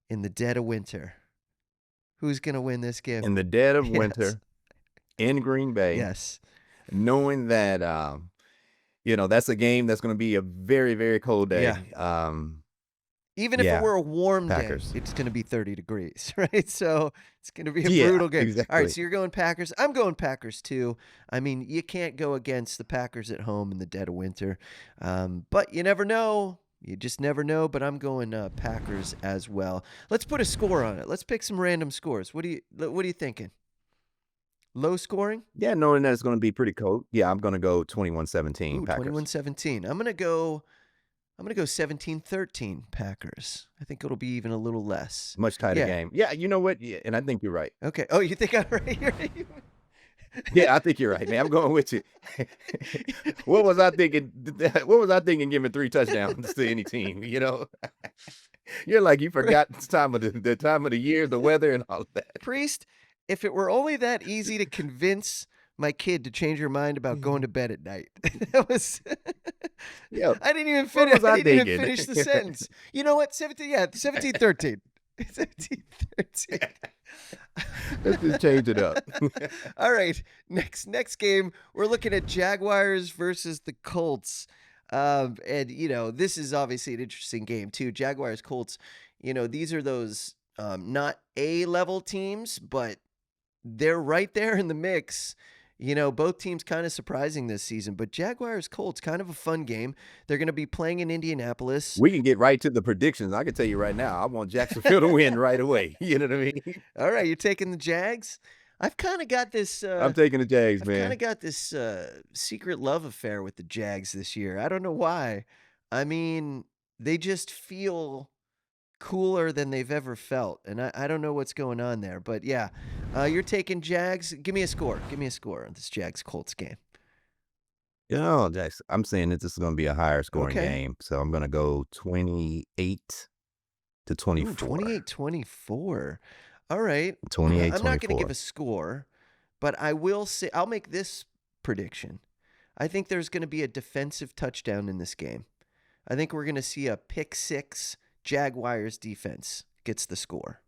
in the dead of winter? Who's going to win this game? In the dead of Yes. winter in Green Bay, Yes. knowing that you know, that's a game that's going to be a very, very cold day. Even if Yeah, it were a warm Packers. day, it's going to be 30 degrees, right? So it's going to be a Yeah, brutal game. All exactly. right, so you're going Packers. I'm going Packers too. I mean, you can't go against the Packers at home in the dead of winter. But you never know. You just never know. But I'm going Packers as well. Let's put a score on it. Let's pick some random scores. What are you thinking? Low scoring? Yeah, knowing that it's going to be pretty cold. Yeah, I'm going to go 21-17 Ooh, Packers. 21-17. I'm gonna go 17-13 Packers. I think it'll be even a little less. Much tighter Yeah. game. Yeah, you know what? Yeah, and I think you're right. Okay. Oh, you think I'm right? Yeah, I think you're right, man. I'm going with you. What was I thinking? What was I thinking giving 3 touchdowns to any team, you know? You're like, you forgot the time of the year, the weather, and all of that. Priest, if it were only that easy to convince my kid to change her mind about going to bed at night. That was Yeah. I didn't even What finish was I I didn't even thinking? finish the sentence. You know what? 1713. 1713. Let's just change it up. All right. Next game, we're looking at Jaguars versus the Colts. And this is obviously an interesting game too. Jaguars, Colts, these are those not A-level teams, but they're right there in the mix. Both teams kind of surprising this season, but Jaguars, Colts, kind of a fun game. They're going to be playing in Indianapolis. We can get right to the predictions. I can tell you right now, I want Jacksonville to win right away. You know what I mean? All right, you're taking the Jags. I've kind of got this. I'm taking the Jags, I've kind man. of got this secret love affair with the Jags this year. I don't know why. I mean, they just feel cooler than they've ever felt, and I don't know what's going on there. But yeah, you're taking Jags. Give me a score. Give me a score on this Jags Colts game. Jackson, I'm saying that this is going to be a higher scoring Okay. game, so I'm going to go 28 to 24. 28-24. All right. 28, I'm not going to 24. give a score, but I will say I'll make this prediction. I think there's going to be a defensive touchdown in this game. I think we're going to see a pick six. Jaguars defense gets the score.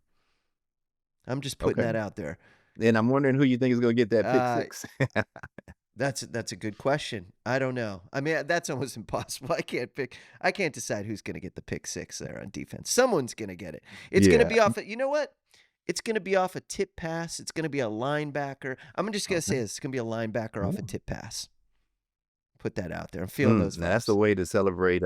I'm just putting that out there. And I'm wondering who you think is going to get that pick six. That's a good question. I don't know. I mean, that's almost impossible. I can't decide who's going to get the pick six there on defense. Someone's going to get it. It's going to be off. You know what? It's going to be off a tip pass. It's going to be a linebacker. I'm just going to say this. It's going to be a linebacker off a tip pass. Put that out there. I'm feeling those vibes. That's the way to celebrate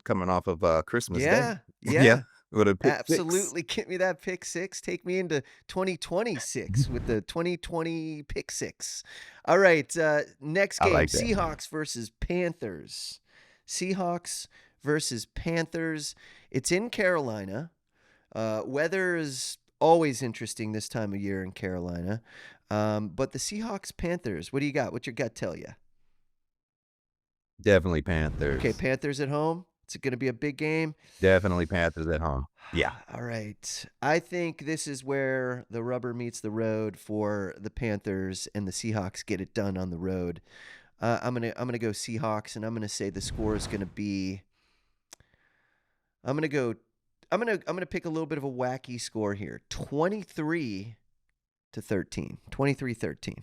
coming off of Christmas Day. Yeah. With a pick Absolutely. Get me that pick six. Take me into 2026 with the 2020 pick six. All right. Next game, like that. Seahawks versus Panthers. Seahawks versus Panthers. It's in Carolina. Weather is always interesting this time of year in Carolina. But the Seahawks, Panthers, what do you got? What's your gut tell you? Definitely Panthers. Okay, Panthers at home. It's going to be a big game. Definitely Panthers at home. Yeah. All right. I think this is where the rubber meets the road for the Panthers, and the Seahawks get it done on the road. I'm gonna go Seahawks, and I'm gonna say the score is gonna be. I'm gonna pick a little bit of a wacky score here. 23-13. 23-13.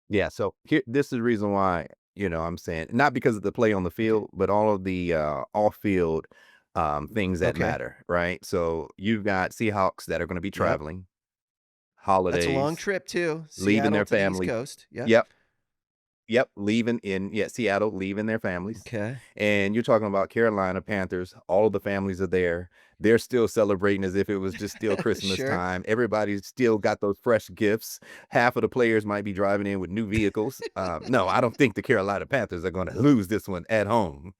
Yeah. So this is the reason why. I'm saying not because of the play on the field, but all of the off-field things that matter, right? So you've got Seahawks that are going to be traveling, holidays. That's a long trip too. Leaving their family. East Coast. Yep. Yep. Leaving Seattle, leaving their families. Okay. And you're talking about Carolina Panthers. All of the families are there. They're still celebrating as if it was just still Christmas time. Everybody's still got those fresh gifts. Half of the players might be driving in with new vehicles. No, I don't think the Carolina Panthers are going to lose this one at home.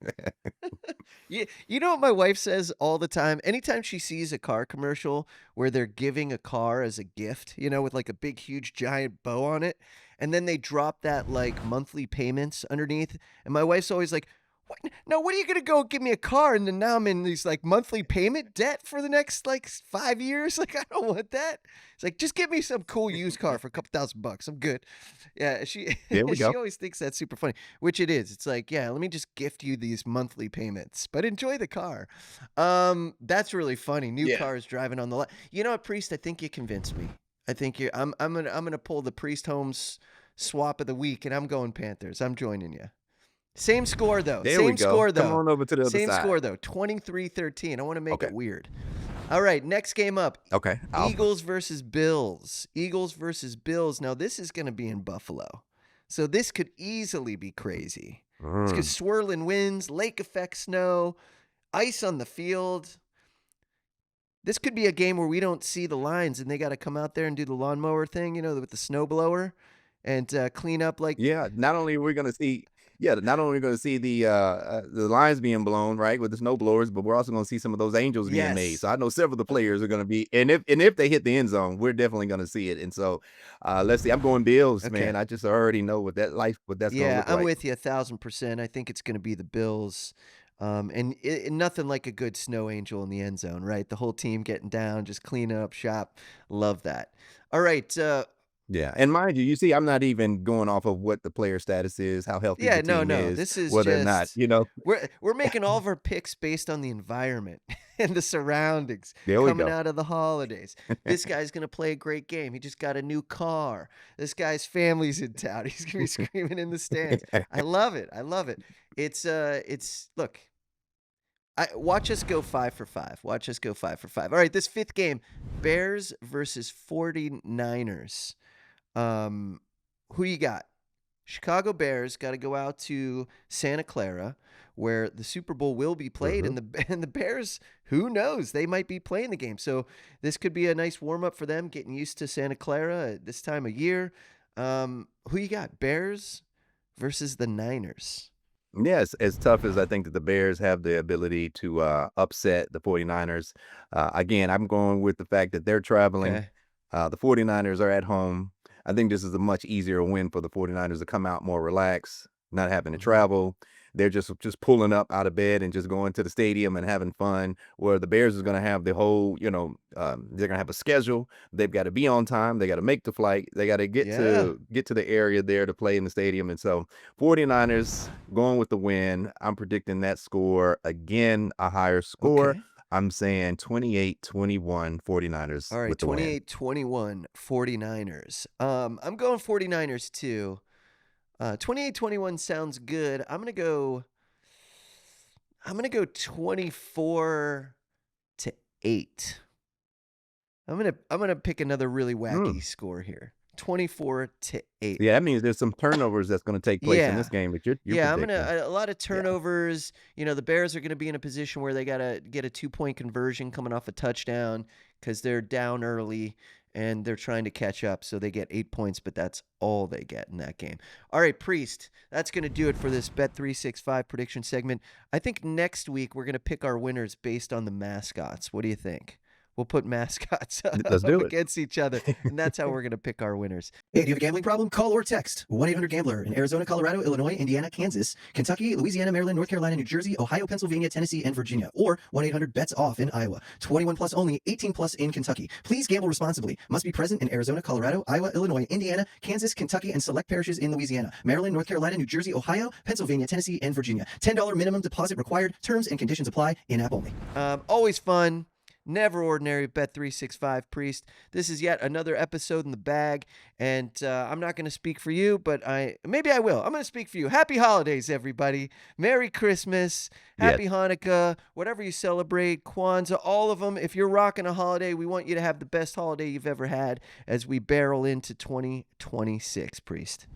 You know what my wife says all the time? Anytime she sees a car commercial where they're giving a car as a gift, with like a big, huge, giant bow on it, and then they drop that like monthly payments underneath, and my wife's always like, "What? Now, what are you gonna go give me a car?" And then now I'm in these like monthly payment debt for the next like 5 years. Like, I don't want that. It's like, just give me some cool used car for a couple $1,000. I'm good. Yeah, There we go. she always thinks that's super funny, which it is. It's like, yeah, let me just gift you these monthly payments, but enjoy the car. That's really funny. New cars driving on the lot. You know what, Priest? I think you convinced me. I think you. I'm gonna pull the Priest Holmes swap of the week, and I'm going Panthers. I'm joining you. Same score though. There we go. Score though. Come on over to the other Same side. score though. 23-13. I want to make it weird. All right, next game up. Okay. Eagles versus Bills. Eagles versus Bills. Now this is going to be in Buffalo, so this could easily be crazy. It's because swirling winds, lake effect snow, ice on the field. This could be a game where we don't see the lines, and they got to come out there and do the lawnmower thing, with the snowblower, and clean up like. Yeah. Not only are we going to see. Yeah, not only are we going to see the lines being blown, right, with the snow blowers, but we're also going to see some of those angels being made. So I know several of the players are going to be, and if they hit the end zone, we're definitely going to see it. And so let's see. I'm going Bills, man. I just already know what that's going to look like. Yeah, I'm with you 1,000%. I think it's going to be the Bills. And nothing like a good snow angel in the end zone, right? The whole team getting down, just cleaning up shop. Love that. All right. Yeah, and mind you, you see, I'm not even going off of what the player status is, how healthy Yeah, the no, team no. is, This is whether or not, just you know. we're making all of our picks based on the environment and the surroundings There we coming go. out of the holidays. This guy's gonna play a great game. He just got a new car. This guy's family's in town. He's gonna be screaming in the stands. I love it. I love it. It's look. Watch us go 5 for 5. Watch us go 5 for 5. All right, this fifth game, Bears versus 49ers. Who you got? Chicago Bears got to go out to Santa Clara, where the Super Bowl will be played, Mhm. and the Bears, who knows, they might be playing the game. So this could be a nice warm up for them, getting used to Santa Clara at this time of year. Who you got? Bears versus the Niners. Yes, as tough as I think that the Bears have the ability to upset the 49ers, again, I'm going with the fact that they're traveling. Okay. The 49ers are at home. I think this is a much easier win for the 49ers to come out more relaxed, not having to Mhm. travel. They're just pulling up out of bed and just going to the stadium and having fun. Where the Bears is going to have the whole, they're going to have a schedule. They've got to be on time. They got to make the flight. They got to Yeah. get to the area there to play in the stadium. And so 49ers going with the win. I'm predicting that score again, a higher score. Okay. I'm saying 28-21 49ers All right, with the win. 28-21 49ers. I'm going 49ers too. 28-21 sounds good. I'm gonna go 24-8. I'm gonna pick another really wacky score here. 24-8. Yeah, that means there's some turnovers that's going to take place in this Yeah. game that you're Yeah, I'm predicting. gonna a lot of Yeah. turnovers. The Bears are gonna be in a position where they gotta get a 2-point conversion coming off a touchdown because they're down early and they're trying to catch up. So they get 8 points, but that's all they get in that game. All right, Priest, that's gonna do it for this Bet365 prediction segment. I think next week we're gonna pick our winners based on the mascots. What do you think? We'll put mascots Let's up do it. against each other, and that's how we're gonna pick our winners. Hey, do you have a gambling problem? Call or text 1-800-GAMBLER in Arizona, Colorado, Illinois, Indiana, Kansas, Kentucky, Louisiana, Maryland, North Carolina, New Jersey, Ohio, Pennsylvania, Tennessee, and Virginia. Or 1-800-BETS-OFF in Iowa. 21 plus only, 18 plus in Kentucky. Please gamble responsibly. Must be present in Arizona, Colorado, Iowa, Illinois, Indiana, Kansas, Kentucky, and select parishes in Louisiana, Maryland, North Carolina, New Jersey, Ohio, Pennsylvania, Tennessee, and Virginia. $10 minimum deposit required. Terms and conditions apply. In-app only. Always fun. Never ordinary. Bet365 Priest. This is yet another episode in the bag, and I'm not going to speak for you, but maybe I will. I'm going to speak for you. Happy holidays, everybody. Merry Christmas. Happy Hanukkah. Whatever you celebrate, Kwanzaa, all of them. If you're rocking a holiday, we want you to have the best holiday you've ever had as we barrel into 2026, Priest.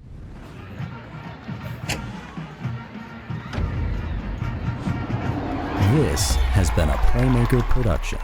This has been a Playmaker production.